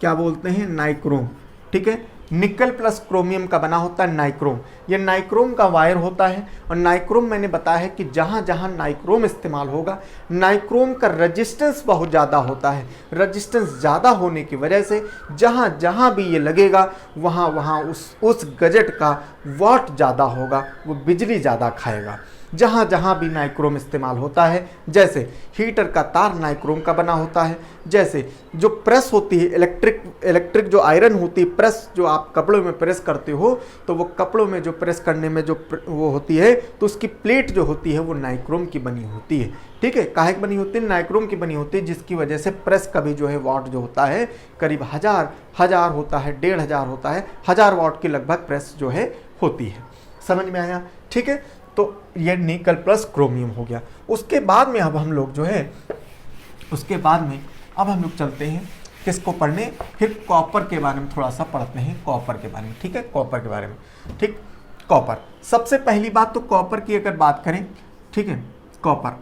क्या बोलते हैं, नाइक्रोम। ठीक है, निकल प्लस क्रोमियम का बना होता है नाइक्रोम। ये नाइक्रोम का वायर होता है और नाइक्रोम मैंने बताया है कि जहाँ जहाँ नाइक्रोम इस्तेमाल होगा, नाइक्रोम का रेजिस्टेंस बहुत ज़्यादा होता है। रेजिस्टेंस ज़्यादा होने की वजह से जहाँ जहाँ भी ये लगेगा वहाँ वहाँ उस गजेट का वाट ज़्यादा होगा, वो बिजली ज़्यादा खाएगा। जहाँ जहाँ भी नाइक्रोम इस्तेमाल होता है, जैसे हीटर का तार नाइक्रोम का बना होता है, जैसे जो प्रेस होती है, इलेक्ट्रिक जो आयरन होती है, प्रेस जो आप कपड़ों में प्रेस करते हो, तो वो कपड़ों में जो प्रेस करने में जो वो होती है, तो उसकी प्लेट जो होती है वो नाइक्रोम की बनी होती है। ठीक है, काहे की बनी होती है, नाइक्रोम की बनी होती है, जिसकी वजह से प्रेस का भी जो है वाट जो होता है करीब हजार होता है, 1500 होता है, 1000 वाट की लगभग प्रेस जो है होती है। समझ में आया? ठीक है, तो ये निकल प्लस क्रोमियम हो गया। उसके बाद में अब हम लोग जो है, उसके बाद में अब हम लोग चलते हैं किसको पढ़ने, फिर कॉपर के बारे में थोड़ा सा पढ़ते हैं, कॉपर के बारे में। ठीक है, कॉपर के बारे में। ठीक, कॉपर, सबसे पहली बात तो कॉपर की अगर बात करें, ठीक है, कॉपर,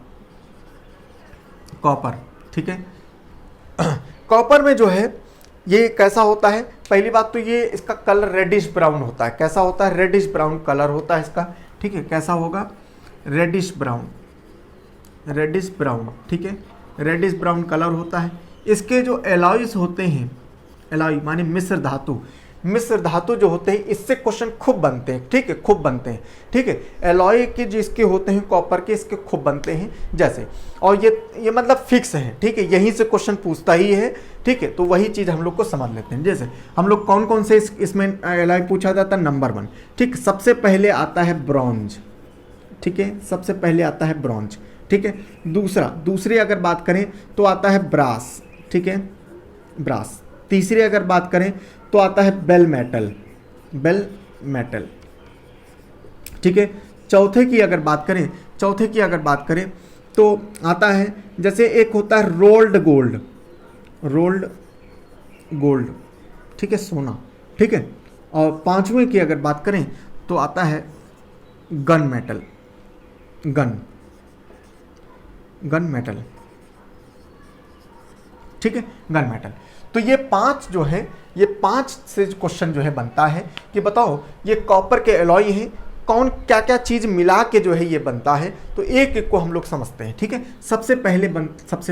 ठीक है, कॉपर में जो है ये कैसा होता है, पहली बात तो ये इसका कलर रेडिश ब्राउन होता है। कैसा होता है, रेडिश ब्राउन कलर होता है इसका। ठीक है, कैसा होगा, रेडिश ब्राउन रेडिश ब्राउन, ठीक है, रेडिश ब्राउन कलर होता है। इसके जो एलॉयज होते हैं, एलॉय माने मिश्र धातु, मिश्र धातु जो होते हैं इससे क्वेश्चन खूब बनते हैं, ठीक है, खूब बनते हैं, ठीक है। एलॉय के जिसके होते हैं कॉपर के, इसके खूब बनते हैं जैसे, और ये मतलब फिक्स है, ठीक है, यहीं से क्वेश्चन पूछता ही है, ठीक है। तो वही चीज़ हम लोग को समझ लेते हैं। जैसे हम लोग कौन कौन से इसमें एलॉय पूछा जाता है, नंबर 1, ठीक, सबसे पहले आता है ब्रॉन्ज, ठीक है, सबसे पहले आता है ब्रॉन्ज, ठीक है। दूसरी अगर बात करें तो आता है ब्रास, ठीक है, ब्रास। तीसरी अगर बात करें तो आता है बेल मेटल, बेल मेटल, ठीक है। चौथे की अगर बात करें तो आता है, जैसे एक होता है रोल्ड गोल्ड, रोल्ड गोल्ड, ठीक है, सोना, ठीक है। और पांचवें की अगर बात करें तो आता है गन मेटल, गन मेटल, ठीक है, गन मेटल। तो ये 5 जो है, ये 5 से क्वेश्चन जो है बनता है कि बताओ ये कॉपर के एलॉय हैं, कौन क्या क्या चीज़ मिला के जो है ये बनता है। तो एक एक को हम लोग समझते हैं, ठीक है। सबसे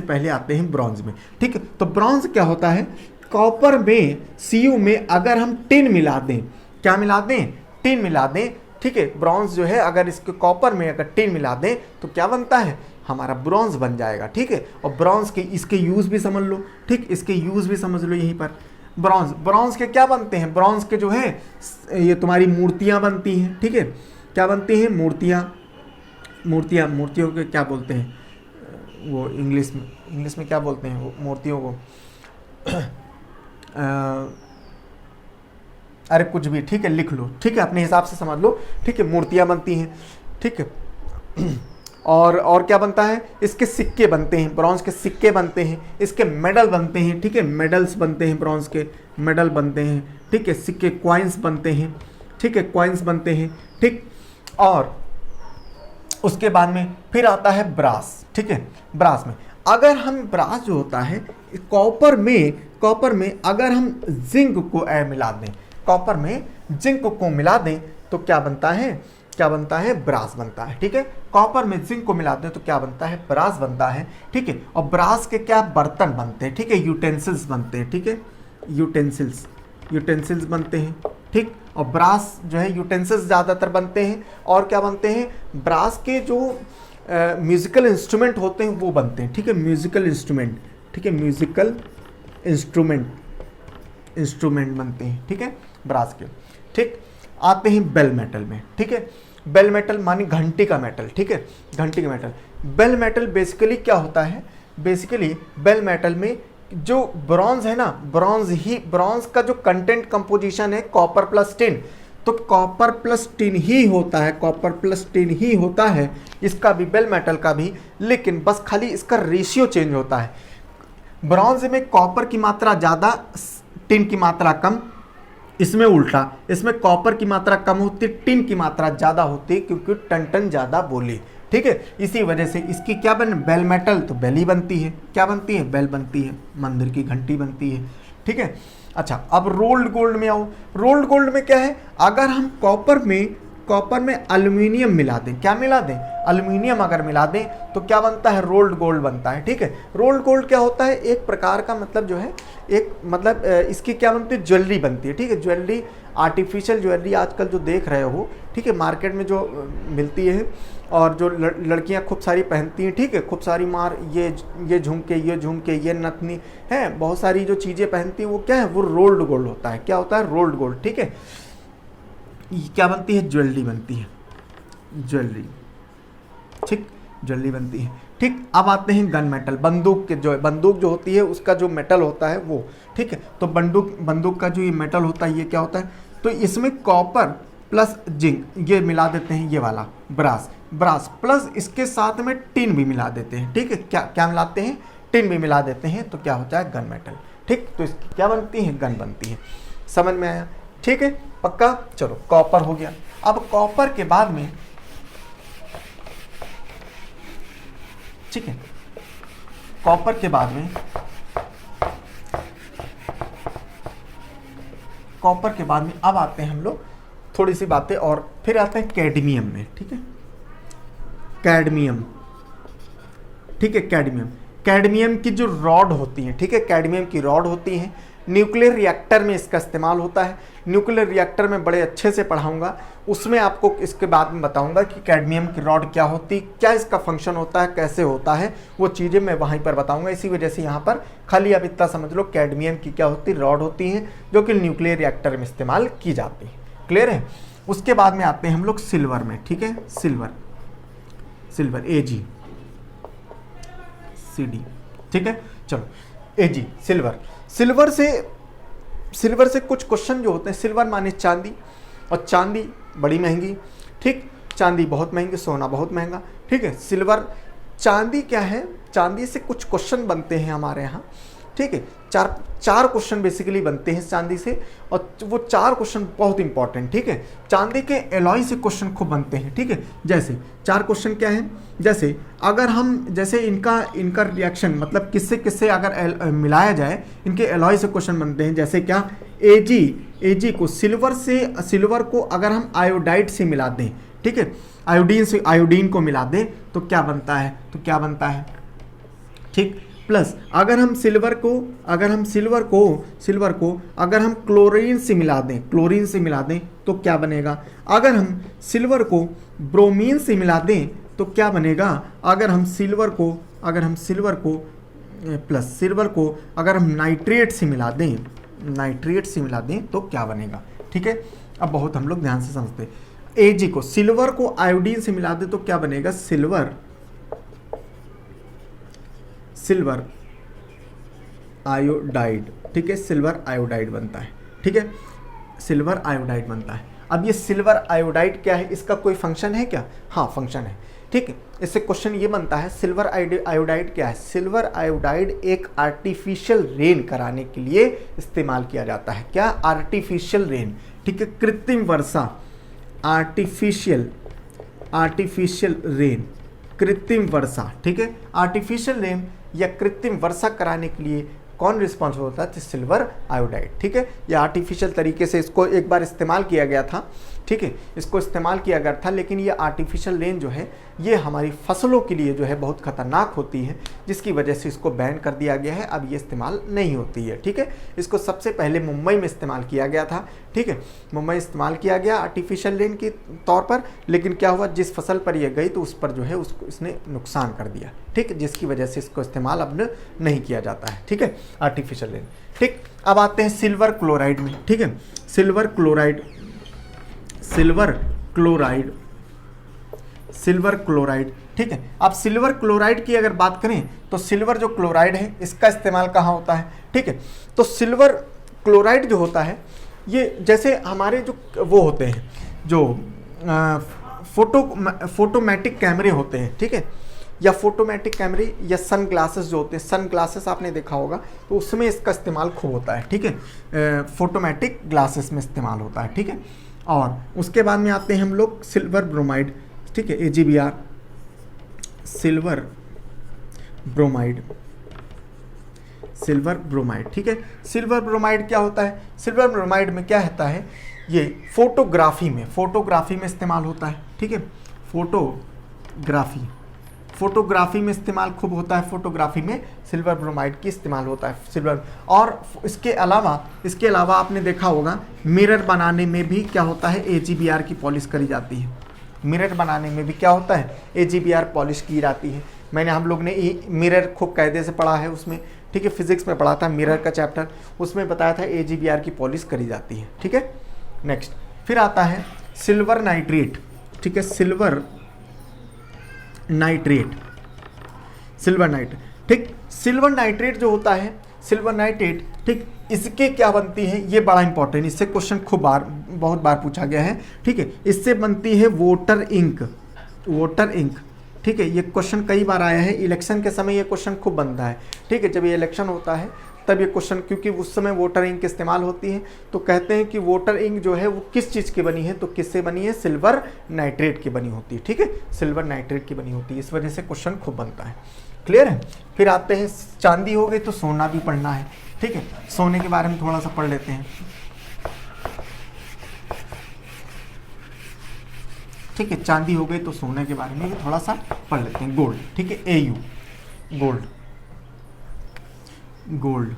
पहले आते हैं ब्रॉन्ज में, ठीक है। तो ब्रॉन्ज क्या होता है, कॉपर में Cu में अगर हम टिन मिला दें, क्या मिला दें, टिन मिला दें, ठीक है। ब्रॉन्ज जो है अगर इसके कॉपर में अगर टिन मिला दें तो क्या बनता है, हमारा ब्रॉन्ज बन जाएगा, ठीक है। और ब्रॉन्ज के इसके यूज़ भी समझ लो, ठीक, इसके यूज़ भी समझ लो यहीं पर। ब्रॉन्ज के क्या बनते हैं, ब्रॉन्ज के जो है ये तुम्हारी मूर्तियाँ बनती हैं, ठीक है, क्या बनती हैं, मूर्तियों के क्या बोलते हैं वो, इंग्लिश में क्या बोलते हैं वो मूर्तियों को, अरे कुछ भी, ठीक है, लिख लो, ठीक है, अपने हिसाब से समझ लो, ठीक है, मूर्तियाँ बनती हैं, ठीक है। और क्या बनता है, इसके सिक्के बनते हैं, ब्रॉन्ज के सिक्के बनते हैं, इसके मेडल बनते हैं, ठीक है, मेडल्स बनते हैं, ब्रॉन्ज के मेडल बनते हैं, ठीक है, सिक्के क्वाइंस बनते हैं, ठीक है, क्वाइंस बनते हैं, ठीक। और उसके बाद में फिर आता है ब्रास, ठीक है। ब्रास में अगर हम, ब्रास जो होता है कॉपर में अगर हम जिंक को मिला दें, कॉपर में जिंक को मिला दें तो क्या बनता है, ब्रास बनता है, ठीक है। कॉपर में जिंक को मिलाते हैं तो क्या बनता है, ब्रास बनता है, ठीक है। और ब्रास के क्या बर्तन बनते हैं, ठीक है, यूटेंसिल्स बनते हैं, ठीक है, यूटेंसिल्स बनते हैं, ठीक। और ब्रास जो है यूटेंसिल्स ज़्यादातर बनते हैं। और क्या बनते हैं, ब्रास के जो म्यूजिकल इंस्ट्रूमेंट होते हैं वो बनते हैं, ठीक है, म्यूजिकल इंस्ट्रूमेंट, ठीक है, म्यूजिकल इंस्ट्रूमेंट बनते हैं, ठीक है, ब्रास के, ठीक। आते हैं बेल मेटल में, ठीक है। बेल मेटल माने घंटी का मेटल, ठीक है, घंटी का मेटल। बेल मेटल बेसिकली क्या होता है, बेसिकली बेल मेटल में जो ब्रॉन्ज है ना, ब्रॉन्ज का जो कंटेंट कंपोजिशन है कॉपर प्लस टिन, तो कॉपर प्लस टिन ही होता है, कॉपर प्लस टिन ही होता है इसका भी, बेल मेटल का भी, लेकिन बस खाली इसका रेशियो चेंज होता है। ब्रॉन्ज में कॉपर की मात्रा ज़्यादा, टिन की मात्रा कम, इसमें उल्टा, इसमें कॉपर की मात्रा कम होती, टिन की मात्रा ज़्यादा होती, क्योंकि टन ज़्यादा बोली, ठीक है। इसी वजह से इसकी क्या बेल मेटल तो बेल ही बनती है, क्या बनती है, बेल बनती है, मंदिर की घंटी बनती है, ठीक है। अच्छा, अब रोल्ड गोल्ड में आओ। रोल्ड गोल्ड में क्या है, अगर हम कॉपर में एल्यूमिनियम मिला दें, क्या मिला दें, एल्यूमिनियम अगर मिला दें तो क्या बनता है, रोल्ड गोल्ड बनता है, ठीक है। रोल्ड गोल्ड क्या होता है, एक प्रकार का मतलब जो है, एक मतलब इसकी क्या बनती है, ज्वेलरी बनती है, ठीक है। ज्वेलरी, आर्टिफिशियल ज्वेलरी आजकल जो देख रहे हो, ठीक है, मार्केट में जो मिलती है और जो लड़कियां खूब सारी पहनती हैं, ठीक है, खूब सारी मार, ये झुमके, ये नथनी है, बहुत सारी जो चीज़ें पहनती हैं वो क्या है, वो रोल्ड गोल्ड होता है, क्या होता है, रोल्ड गोल्ड, ठीक है। क्या बनती है, ज्वेलरी बनती है, ज्वेलरी, ठीक, ज्वेलरी बनती है, ठीक। अब आते हैं गन मेटल, बंदूक जो होती है उसका जो मेटल होता है वो, ठीक है। तो बंदूक का जो ये मेटल होता है ये क्या होता है, तो इसमें कॉपर प्लस जिंक ये मिला देते हैं, ये वाला ब्रास प्लस इसके साथ में टिन भी मिला देते हैं, ठीक है। क्या मिलाते हैं, टिन भी मिला देते हैं, तो क्या होता है, गन मेटल, ठीक। तो इसकी क्या बनती है, गन बनती है, समझ में आया, ठीक है, पक्का। चलो, कॉपर हो गया। अब कॉपर के बाद में, ठीक है, कॉपर के बाद में अब आते हैं हम लोग थोड़ी सी बातें, और फिर आते हैं कैडमियम में, ठीक है। ठीक है, कैडमियम, कैडमियम की जो रॉड होती हैं, ठीक है, कैडमियम की रॉड होती हैं, न्यूक्लियर रिएक्टर में इसका इस्तेमाल होता है। न्यूक्लियर रिएक्टर में बड़े अच्छे से पढ़ाऊंगा, उसमें आपको इसके बाद में बताऊंगा कि कैडमियम की रॉड क्या होती, क्या इसका फंक्शन होता है, कैसे होता है, वो चीज़ें मैं वहीं पर बताऊंगा। इसी वजह से यहाँ पर खाली आप इतना समझ लो, कैडमियम की क्या होती, रॉड होती हैं जो कि न्यूक्लियर रिएक्टर में इस्तेमाल की जाती है। क्लियर है। उसके बाद में आते हैं हम लोग सिल्वर में, ठीक है, सिल्वर, सिल्वर Ag CD, ठीक है। चलो Ag सिल्वर, सिल्वर से कुछ क्वेश्चन जो होते हैं। सिल्वर माने चांदी, और चांदी बड़ी महंगी, ठीक, चांदी बहुत महंगी, सोना बहुत महंगा, ठीक है। सिल्वर, चांदी क्या है, चांदी से कुछ क्वेश्चन बनते हैं हमारे यहाँ, ठीक है। चार क्वेश्चन बेसिकली बनते हैं चांदी से, और वो 4 क्वेश्चन बहुत इंपॉर्टेंट, ठीक है। चांदी के एलॉय से क्वेश्चन खूब बनते हैं, ठीक है। जैसे 4 क्वेश्चन क्या है, जैसे अगर हम, जैसे इनका रिएक्शन मतलब किससे किससे अगर मिलाया जाए, इनके एलॉय से क्वेश्चन बनते हैं। जैसे क्या, Ag को सिल्वर को अगर हम आयोडाइड से मिला दें, ठीक है, आयोडीन से आयोडीन को मिला दें तो क्या बनता है, ठीक। प्लस अगर हम सिल्वर को अगर हम क्लोरीन से मिला दें तो क्या बनेगा। अगर हम सिल्वर को ब्रोमीन से मिला दें तो क्या बनेगा। अगर हम सिल्वर को अगर हम नाइट्रेट से मिला दें तो क्या बनेगा, ठीक है। अब बहुत हम लोग ध्यान से समझते हैं। Ag को सिल्वर को आयोडीन से मिला दें तो क्या बनेगा, सिल्वर आयोडाइड, ठीक है, सिल्वर आयोडाइड बनता है, ठीक है, सिल्वर आयोडाइड बनता है। अब ये सिल्वर आयोडाइड क्या है, इसका कोई फंक्शन है क्या, हाँ फंक्शन है, ठीक है। इससे क्वेश्चन ये बनता है, सिल्वर आयोडाइड क्या है। सिल्वर आयोडाइड एक आर्टिफिशियल रेन कराने के लिए इस्तेमाल किया जाता है। क्या, आर्टिफिशियल रेन, ठीक है, कृत्रिम वर्षा, आर्टिफिशियल रेन, कृत्रिम वर्षा, ठीक है। आर्टिफिशियल रेन या कृत्रिम वर्षा कराने के लिए कौन रिस्पॉन्सिबल होता है, तो सिल्वर आयोडाइड, ठीक है। यह आर्टिफिशियल तरीके से इसको एक बार इस्तेमाल किया गया था, ठीक है, इसको इस्तेमाल किया गया था, लेकिन ये आर्टिफिशियल रेन जो है ये हमारी फसलों के लिए जो है बहुत खतरनाक होती है, जिसकी वजह से इसको बैन कर दिया गया है। अब ये इस्तेमाल नहीं होती है, ठीक है। इसको सबसे पहले मुंबई में इस्तेमाल किया गया था, ठीक है, मुंबई इस्तेमाल किया गया आर्टिफिशियल रेन के तौर पर, लेकिन क्या हुआ, जिस फसल पर यह गई तो उस पर जो है उसको इसने नुकसान कर दिया, ठीक, जिसकी वजह से इसको इस्तेमाल अब नहीं किया जाता है, ठीक है, आर्टिफिशियल रेन, ठीक। अब आते हैं सिल्वर क्लोराइड में, ठीक है, सिल्वर क्लोराइड, ठीक है। अब सिल्वर क्लोराइड की अगर बात करें तो सिल्वर जो क्लोराइड है इसका इस्तेमाल कहाँ होता है, ठीक है। तो सिल्वर क्लोराइड जो होता है ये जैसे हमारे जो वो होते हैं जो फोटोमेटिक कैमरे होते हैं, ठीक है, या फोटोमेटिक कैमरे या सन ग्लासेस जो होते हैं, सन ग्लासेस आपने देखा होगा तो उसमें इसका इस्तेमाल खूब होता है, ठीक है, फोटोमेटिक ग्लासेस में इस्तेमाल होता है, ठीक है। और उसके बाद में आते हैं हम लोग सिल्वर ब्रोमाइड, ठीक है, AgBr, सिल्वर ब्रोमाइड, ठीक है। सिल्वर ब्रोमाइड क्या होता है, सिल्वर ब्रोमाइड में क्या होता है, ये फोटोग्राफी में इस्तेमाल होता है, ठीक है, फोटोग्राफी में इस्तेमाल खूब होता है। फोटोग्राफी में सिल्वर ब्रोमाइड की इस्तेमाल होता है, सिल्वर। और इसके अलावा आपने देखा होगा मिरर बनाने में भी क्या होता है, AgBr की पॉलिश करी जाती है। मिरर बनाने में भी क्या होता है, AgBr पॉलिश की जाती है। हम लोग ने मिरर खूब कायदे से पढ़ा है उसमें, ठीक है, फिजिक्स में पढ़ा था मिरर का चैप्टर, उसमें बताया था AgBr की पॉलिश करी जाती है, ठीक है। नेक्स्ट फिर आता है सिल्वर नाइट्रेट, ठीक है, सिल्वर नाइट्रेट, ठीक। सिल्वर नाइट्रेट जो होता है, ठीक, इसके क्या बनती है, ये बड़ा इंपॉर्टेंट, इससे क्वेश्चन बहुत बार पूछा गया है, ठीक है। इससे बनती है वाटर इंक, ठीक है, ये क्वेश्चन कई बार आया है, इलेक्शन के समय ये क्वेश्चन खूब बनता है, ठीक है। जब ये इलेक्शन होता है तब ये क्वेश्चन, क्योंकि उस समय वाटर इंक इस्तेमाल होती है, तो कहते हैं कि वाटर इंक जो है वो किस चीज़ की बनी है, तो किससे बनी है, सिल्वर नाइट्रेट की बनी होती है, ठीक है, सिल्वर नाइट्रेट की बनी होती है, इस वजह से क्वेश्चन खूब बनता है। क्लियर है। फिर आते हैं चांदी हो गई तो सोना भी पढ़ना है, ठीक है, सोने के बारे में थोड़ा सा पढ़ लेते हैं, ठीक है। चांदी हो गई तो सोने के बारे में भी थोड़ा सा पढ़ लेते हैं। गोल्ड, ठीक है, AU, गोल्ड, गोल्ड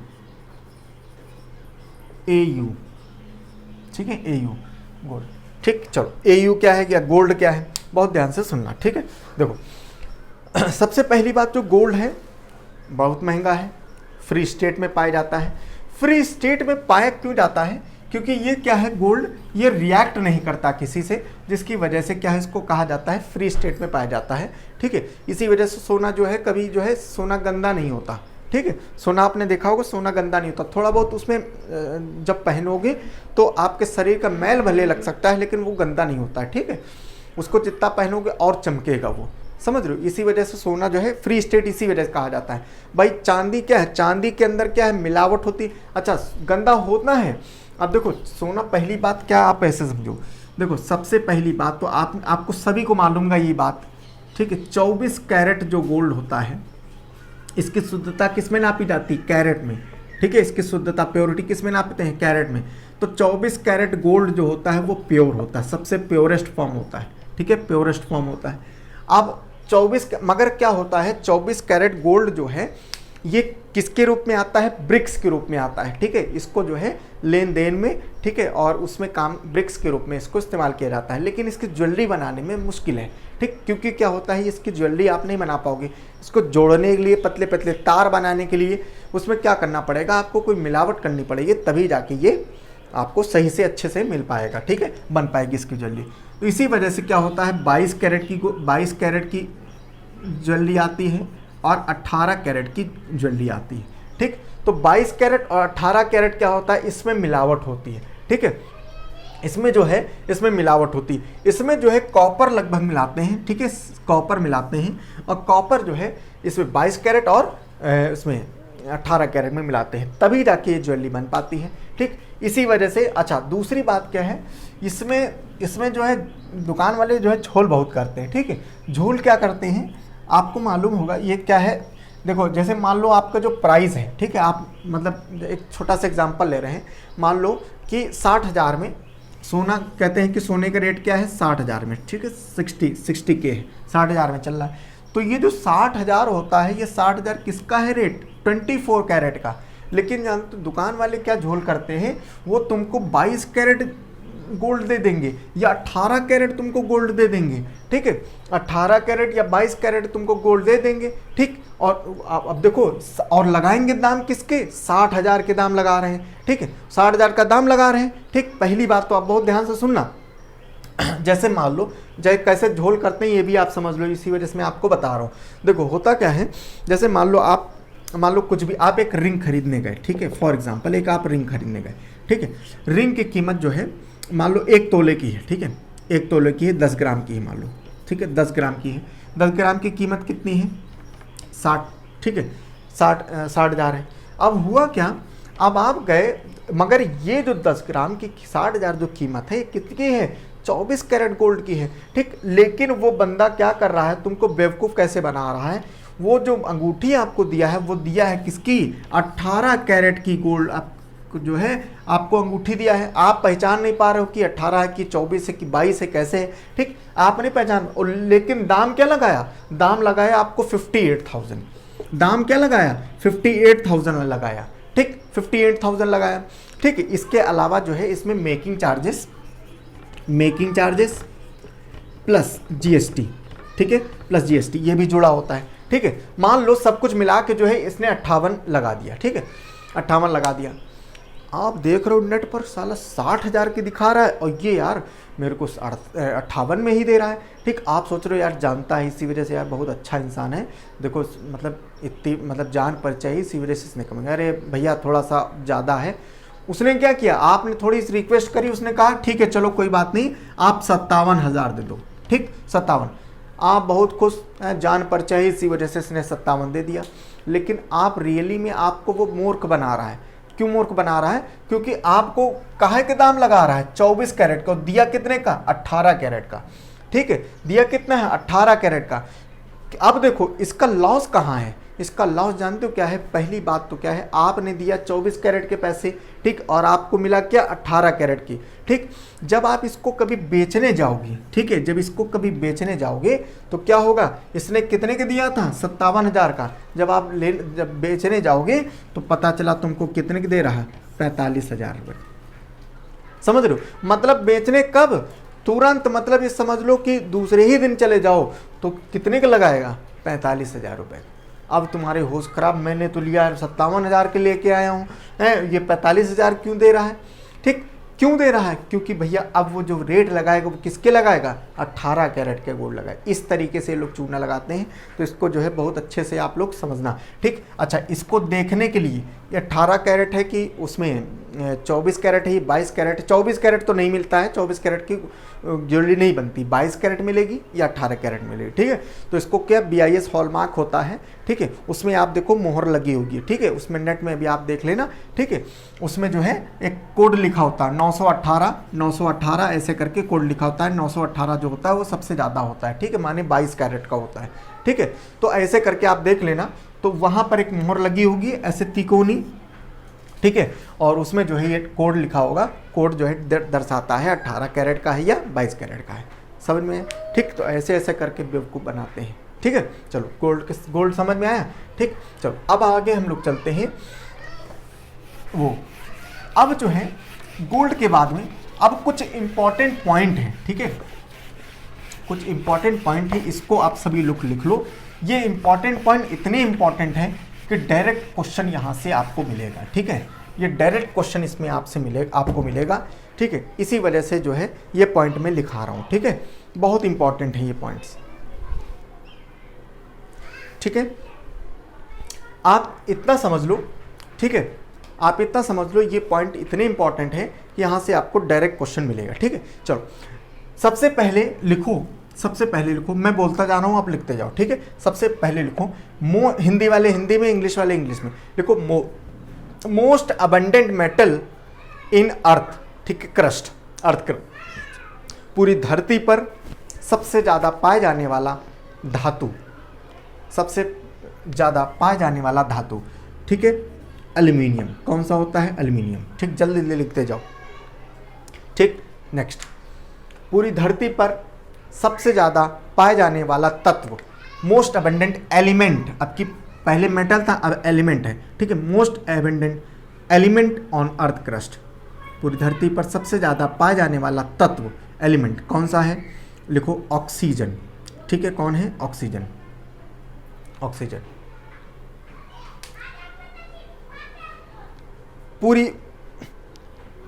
AU, ठीक है, AU गोल्ड। ठीक, चलो AU क्या है या गोल्ड क्या है, बहुत ध्यान से सुनना, ठीक है। देखो सबसे पहली बात, जो गोल्ड है बहुत महंगा है, फ्री स्टेट में पाया जाता है। फ्री स्टेट में पाया क्यों जाता है, क्योंकि ये क्या है, गोल्ड ये रिएक्ट नहीं करता किसी से, जिसकी वजह से क्या है, इसको कहा जाता है फ्री स्टेट में पाया जाता है, ठीक है। इसी वजह से सोना जो है, कभी जो है सोना गंदा नहीं होता, ठीक है। सोना आपने देखा होगा, सोना गंदा नहीं होता, थोड़ा बहुत उसमें जब पहनोगे तो आपके शरीर का मैल भले लग सकता है, लेकिन वो गंदा नहीं होता है, ठीक है। उसको जितना पहनोगे और चमकेगा वो, समझ रहे हो। इसी वजह से सोना जो है फ्री स्टेट इसी वजह से कहा जाता है। भाई चांदी क्या है, चांदी के अंदर क्या है, मिलावट होती, अच्छा गंदा होना है। अब देखो सोना, पहली बात क्या आप ऐसे समझो, देखो सबसे पहली बात तो आपको सभी को मालूम है ये बात, ठीक है। 24 कैरेट जो गोल्ड होता है, इसकी शुद्धता किस में नापी जाती है, कैरेट में, ठीक है। इसकी शुद्धता, प्योरिटी किस में नापते हैं, कैरेट में। तो 24 कैरेट गोल्ड जो होता है वो प्योर होता है, सबसे प्योरेस्ट फॉर्म होता है, ठीक है, प्योरेस्ट फॉर्म होता है। अब 24, मगर क्या होता है, 24 कैरेट गोल्ड जो है ये किसके रूप में आता है, ब्रिक्स के रूप में आता है, ठीक है। इसको जो है लेन देन में, ठीक है, और उसमें काम ब्रिक्स के रूप में इसको इस्तेमाल किया जाता है। लेकिन इसकी ज्वेलरी बनाने में मुश्किल है, ठीक, क्योंकि क्या होता है, इसकी ज्वेलरी आप नहीं बना पाओगे। इसको जोड़ने के लिए, पतले पतले तार बनाने के लिए उसमें क्या करना पड़ेगा, आपको कोई मिलावट करनी पड़ेगी, तभी जाके ये आपको सही से अच्छे से मिल पाएगा, ठीक है, बन पाएगी इसकी ज्वेलरी। तो इसी वजह से क्या होता है, 22 कैरेट की ज्वेलरी आती है और 18 कैरेट की ज्वेलरी आती है, ठीक। तो 22 कैरेट और 18 कैरेट क्या होता है, इसमें मिलावट होती है, ठीक है। इसमें जो है, इसमें मिलावट होती है, इसमें जो है कॉपर लगभग मिलाते हैं, ठीक है, कॉपर मिलाते हैं। और कॉपर जो है इसमें 22 कैरेट और इसमें 18 कैरेट में मिलाते हैं, तभी जाके ये ज्वेलरी बन पाती है, ठीक। इसी वजह से, अच्छा दूसरी बात क्या है, इसमें जो है दुकान वाले जो है झोल बहुत करते हैं, ठीक है। झोल क्या करते हैं, आपको मालूम होगा ये क्या है। देखो जैसे मान लो आपका जो प्राइस है, ठीक है, आप मतलब एक छोटा सा एग्जांपल ले रहे हैं, मान लो कि 60,000 में सोना, कहते हैं कि सोने का रेट क्या है 60,000 में, ठीक है, 60 के है, 60,000 में चल रहा है। तो ये जो 60,000 होता है, ये 60,000 किसका है रेट, 24 कैरेट का। लेकिन जानते दुकान वाले क्या झोल करते हैं, वो तुमको 22 कैरेट गोल्ड दे देंगे या 18 कैरेट तुमको गोल्ड दे देंगे, ठीक है, 18 कैरेट या 22 कैरेट तुमको गोल्ड दे देंगे, ठीक। और अब देखो, और लगाएंगे दाम किसके, 60,000 के दाम लगा रहे हैं, ठीक है, 60,000 का दाम लगा रहे हैं, ठीक। पहली बात तो आप बहुत ध्यान से सुनना, जैसे मान लो कैसे झोल करते हैं ये भी आप समझ लो, इसी वजह से मैं आपको बता रहा हूँ। देखो होता क्या है, जैसे मान लो कुछ भी, आप एक रिंग खरीदने गए, ठीक है, फॉर एग्जांपल एक आप रिंग खरीदने गए, ठीक है। रिंग की कीमत जो है मान लो 1 तोले की है, ठीक है, 1 तोले की है, 10 ग्राम की है मान लो, ठीक है, 10 ग्राम की है। 10 ग्राम की कीमत कितनी है, 60, ठीक है, 60,000 है। अब हुआ क्या, अब आप गए, मगर ये जो 10 ग्राम की 60,000 जो कीमत है, ये कितनी है, 24 कैरेट गोल्ड की है, ठीक। लेकिन वो बंदा क्या कर रहा है, तुमको बेवकूफ़ कैसे बना रहा है, वो जो अंगूठी आपको दिया है, वो दिया है किसकी, 18 कैरेट की गोल्ड जो है आपको अंगूठी दिया है। आप पहचान नहीं पा रहे हो कि 18 है कि 24 है कि 22 है, कैसे है, ठीक, आप नहीं पहचान। और लेकिन दाम क्या लगाया, दाम लगाया आपको 58,000, दाम क्या लगाया, 58,000 लगाया, ठीक, 58,000 लगाया, ठीक। इसके अलावा जो है इसमें मेकिंग चार्जेस प्लस GST, ठीक है, प्लस GST ये भी जुड़ा होता है, ठीक है। मान लो सब कुछ मिला के जो है इसने 58 लगा दिया, ठीक है, 58 लगा दिया। आप देख रहे हो नेट पर साला 60,000 की दिखा रहा है और ये यार मेरे को 58 में ही दे रहा है, ठीक। आप सोच रहे हो यार जानता है, इसी वजह से यार बहुत अच्छा इंसान है, देखो मतलब इतनी मतलब जान परिचय, इसी वजह से इसने कहा अरे भैया थोड़ा सा ज़्यादा है। उसने क्या किया, आपने थोड़ी सी रिक्वेस्ट करी, उसने कहा ठीक है चलो कोई बात नहीं, आप 57,000 दे दो, ठीक, 57। आप बहुत खुश हैं, जान परिचय, इसी वजह से इसने 57 दे दिया। लेकिन आप रियली में आपको वो मूर्ख बना रहा है। क्यों मूर्ख बना रहा है, क्योंकि आपको काहे के दाम लगा रहा है 24 कैरेट का, दिया कितने का, 18 कैरेट का, ठीक है, दिया कितना है 18 कैरेट का। अब देखो इसका लॉस कहाँ है, इसका लॉस जानते हो क्या है? पहली बात तो क्या है, आपने दिया 24 कैरेट के पैसे, ठीक, और आपको मिला क्या? 18 कैरेट की, ठीक। जब आप इसको कभी बेचने जाओगे, ठीक है, जब इसको कभी बेचने जाओगे तो क्या होगा? इसने कितने का दिया था? 57,000 का। जब बेचने जाओगे तो पता चला तुमको कितने का दे रहा है? 45,000 रुपये। समझ रहे हो? मतलब बेचने कब? तुरंत। मतलब ये समझ लो कि दूसरे ही दिन चले जाओ तो कितने का लगाएगा? 45,000 रुपये। अब तुम्हारे होश खराब, मैंने तो लिया 57,000 के लेके आया हूँ, ये 45,000 क्यों दे रहा है? ठीक, क्यों दे रहा है? क्योंकि भैया अब वो जो रेट लगाएगा वो किसके लगाएगा? 18 कैरेट के गोल्ड लगाए। इस तरीके से लोग चूना लगाते हैं। तो इसको जो है बहुत अच्छे से आप लोग समझना, ठीक। अच्छा, इसको देखने के लिए ये 18 कैरेट है कि उसमें 24 कैरेट है, 22 कैरेट। 24 कैरेट तो नहीं मिलता है, 24 कैरेट की ज्वेलरी नहीं बनती। 22 कैरेट मिलेगी या 18 कैरेट मिलेगी, ठीक है। तो इसको क्या BIS हॉलमार्क होता है, ठीक है। उसमें आप देखो मोहर लगी होगी, ठीक है। उसमें नेट में भी आप देख लेना, ठीक है। उसमें जो है एक कोड लिखा होता है 918 ऐसे करके कोड लिखा होता है। 918 जो होता है वो सबसे ज़्यादा होता है, ठीक है, माने 22 कैरेट का होता है, ठीक है। तो ऐसे करके आप देख लेना, तो वहाँ पर एक मोहर लगी होगी ऐसे तिकोनी, ठीक है, और उसमें जो है ये कोड लिखा होगा। कोड जो है दर्शाता है 18 कैरेट का है या 22 कैरेट का है। समझ में? ठीक, तो ऐसे ऐसे करके बेवकूफ़ बनाते हैं, ठीक है। चलो, गोल्ड समझ में आया, ठीक। चलो अब आगे हम लोग चलते हैं। वो अब जो है गोल्ड के बाद में अब कुछ इंपॉर्टेंट पॉइंट है, ठीक है। कुछ इंपॉर्टेंट पॉइंट है, इसको आप सभी लोग लिख लो। ये इंपॉर्टेंट पॉइंट इतने इंपॉर्टेंट है कि डायरेक्ट क्वेश्चन यहाँ से आपको मिलेगा, ठीक है। ये डायरेक्ट क्वेश्चन इसमें आपको मिलेगा, ठीक है। इसी वजह से जो है ये पॉइंट में लिखा रहा हूँ, ठीक है। बहुत इंपॉर्टेंट है ये पॉइंट्स, ठीक है। आप इतना समझ लो, ठीक है, आप इतना समझ लो, ये पॉइंट इतने इंपॉर्टेंट है कि यहाँ से आपको डायरेक्ट क्वेश्चन मिलेगा, ठीक है। चलो सबसे पहले लिखो, मैं बोलता जा रहा हूँ, आप लिखते जाओ, ठीक है। सबसे पहले लिखो हिंदी वाले हिंदी में, इंग्लिश वाले इंग्लिश में लिखो। मोस्ट अबंडेंट मेटल इन अर्थ, ठीक है, क्रस्ट, अर्थ क्रस्ट। पूरी धरती पर सबसे ज़्यादा पाए जाने वाला धातु, सबसे ज़्यादा पाए जाने वाला धातु, ठीक है, एल्यूमिनियम। कौन सा होता है? एल्यूमिनियम, ठीक। जल्दी लिखते जाओ, ठीक। नेक्स्ट, पूरी धरती पर सबसे ज़्यादा पाए जाने वाला तत्व, मोस्ट अबंडेंट एलिमेंट। अब की पहले मेटल था, अब एलिमेंट है, ठीक है। Most abundant element on earth crust. पूरी धरती पर सबसे ज़्यादा पाए जाने वाला तत्व, एलिमेंट, कौन सा है? लिखो ऑक्सीजन, ठीक है। कौन है? ऑक्सीजन। ऑक्सीजन।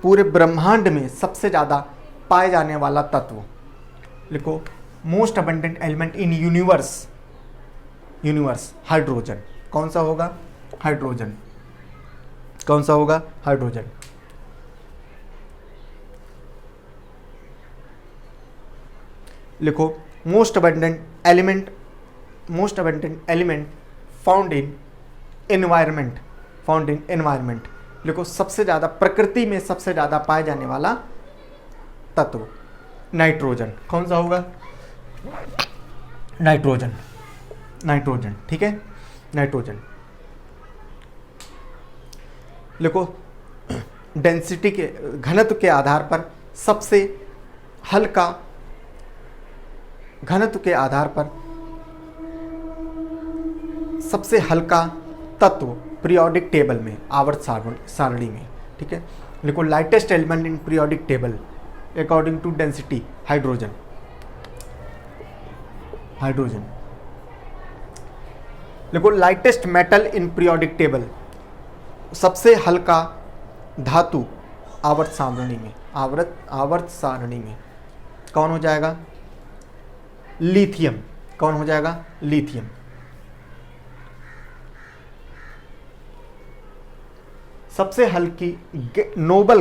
पूरे ब्रह्मांड में सबसे ज़्यादा पाए जाने वाला तत्व, लिखो most abundant element in universe, hydrogen. कौन सा होगा? हाइड्रोजन। कौन सा होगा? हाइड्रोजन। लिखो most abundant element found in environment. लिखो सबसे ज़्यादा प्रकृति में सबसे ज़्यादा पाए जाने वाला तत्व, नाइट्रोजन। कौन सा होगा? नाइट्रोजन, ठीक है, नाइट्रोजन। लिखो डेंसिटी के, घनत्व के आधार पर सबसे हल्का, घनत्व के आधार पर सबसे हल्का तत्व पीरियोडिक टेबल में, आवर्त सारणी में, ठीक है। लिखो lightest element in periodic table according to density, hydrogen. लिखो lightest metal in periodic table, सबसे हल्का धातु आवर्त सारणी में कौन हो जाएगा? लिथियम। कौन हो जाएगा? लिथियम। सबसे हल्की नोबल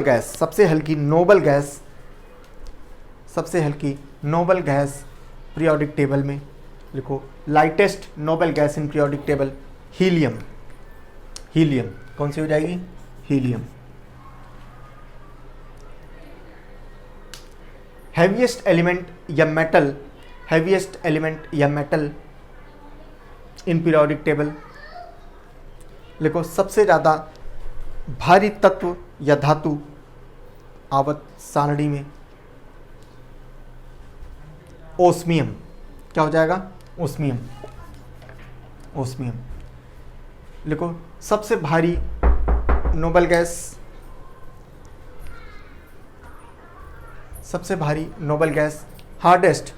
गैस पीरियोडिक टेबल में, लिखो lightest noble gas in periodic table, helium. कौन सी हो जाएगी? हीलियम। हैवीएस्ट एलिमेंट या मेटल इन पीरियोडिक टेबल, लिखो सबसे ज़्यादा भारी तत्व या धातु आवर्त सारणी में। ओस्मियम। क्या हो जाएगा? ओस्मियम। ओस्मियम। लिखो सबसे भारी नोबल गैस, सबसे भारी नोबल गैस, हार्डेस्ट,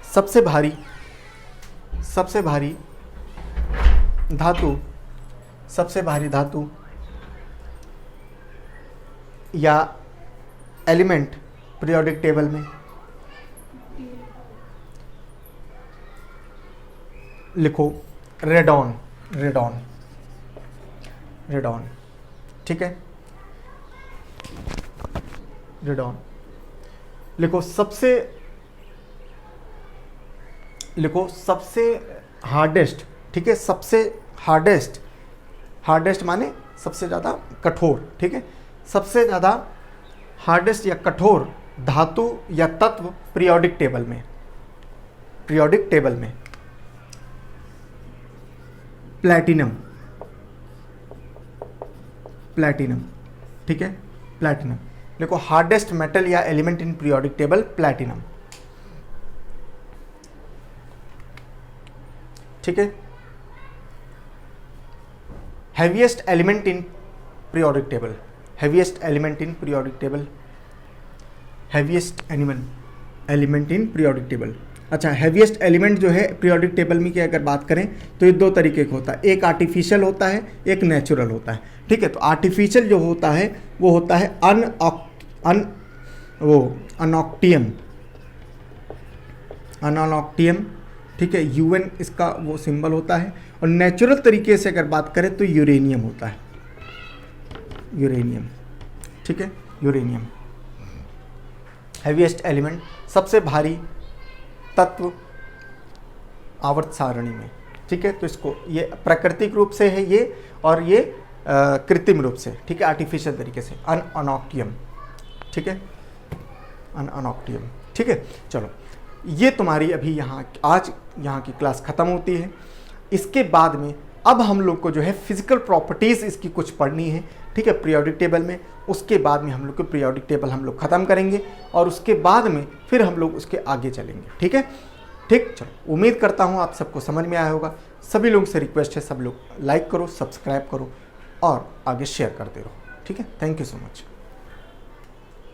सबसे भारी धातु, सबसे भारी धातु या एलिमेंट पीरियोडिक टेबल में। लिखो रेडॉन। रेडॉन। रेडॉन। ठीक है, रेडॉन। लिखो सबसे हार्डेस्ट। ठीक है, सबसे हार्डेस्ट, हार्डेस्ट माने सबसे ज़्यादा कठोर। ठीक है, सबसे ज़्यादा हार्डेस्ट या कठोर धातु या तत्व पीरियोडिक टेबल में। पीरियोडिक टेबल में प्लैटिनम। प्लैटिनम। ठीक है, प्लैटिनम। देखो हार्डेस्ट मेटल या element in periodic table platinum. ठीक है, heaviest element in periodic table. Heaviest element in periodic table. Heaviest element in periodic table. अच्छा, हैवीएस्ट एलिमेंट जो है पीरियोडिक टेबल में की अगर बात करें तो ये दो तरीके का होता है, एक आर्टिफिशियल होता है, एक नेचुरल होता है। ठीक है, तो आर्टिफिशियल जो होता है वो होता है अनॉक्टियम। अनॉक्टियम। ठीक है, यूएन इसका वो सिंबल होता है। और नेचुरल तरीके से अगर बात करें तो यूरेनियम होता है। यूरेनियम। ठीक है, यूरेनियम हैवीएस्ट एलिमेंट, सबसे भारी तत्व आवर्त सारणी में। ठीक है, तो इसको ये प्राकृतिक रूप से है ये, और ये कृत्रिम रूप से। ठीक है, आर्टिफिशियल तरीके से अनऑक्टियम। ठीक है, अनऑक्टियम। ठीक है, चलो ये तुम्हारी अभी आज यहाँ की क्लास ख़त्म होती है। इसके बाद में अब हम लोग को जो है फिजिकल प्रॉपर्टीज़ इसकी कुछ पढ़नी है। ठीक है, पीरियोडिक टेबल में। उसके बाद में हम लोग को पीरियोडिक टेबल हम लोग ख़त्म करेंगे और उसके बाद में फिर हम लोग उसके आगे चलेंगे। ठीक है, ठीक, चलो उम्मीद करता हूँ आप सबको समझ में आया होगा। सभी लोगों से रिक्वेस्ट है, सब लोग लाइक करो, सब्सक्राइब करो और आगे शेयर करते रहो। ठीक है, थैंक यू सो मच।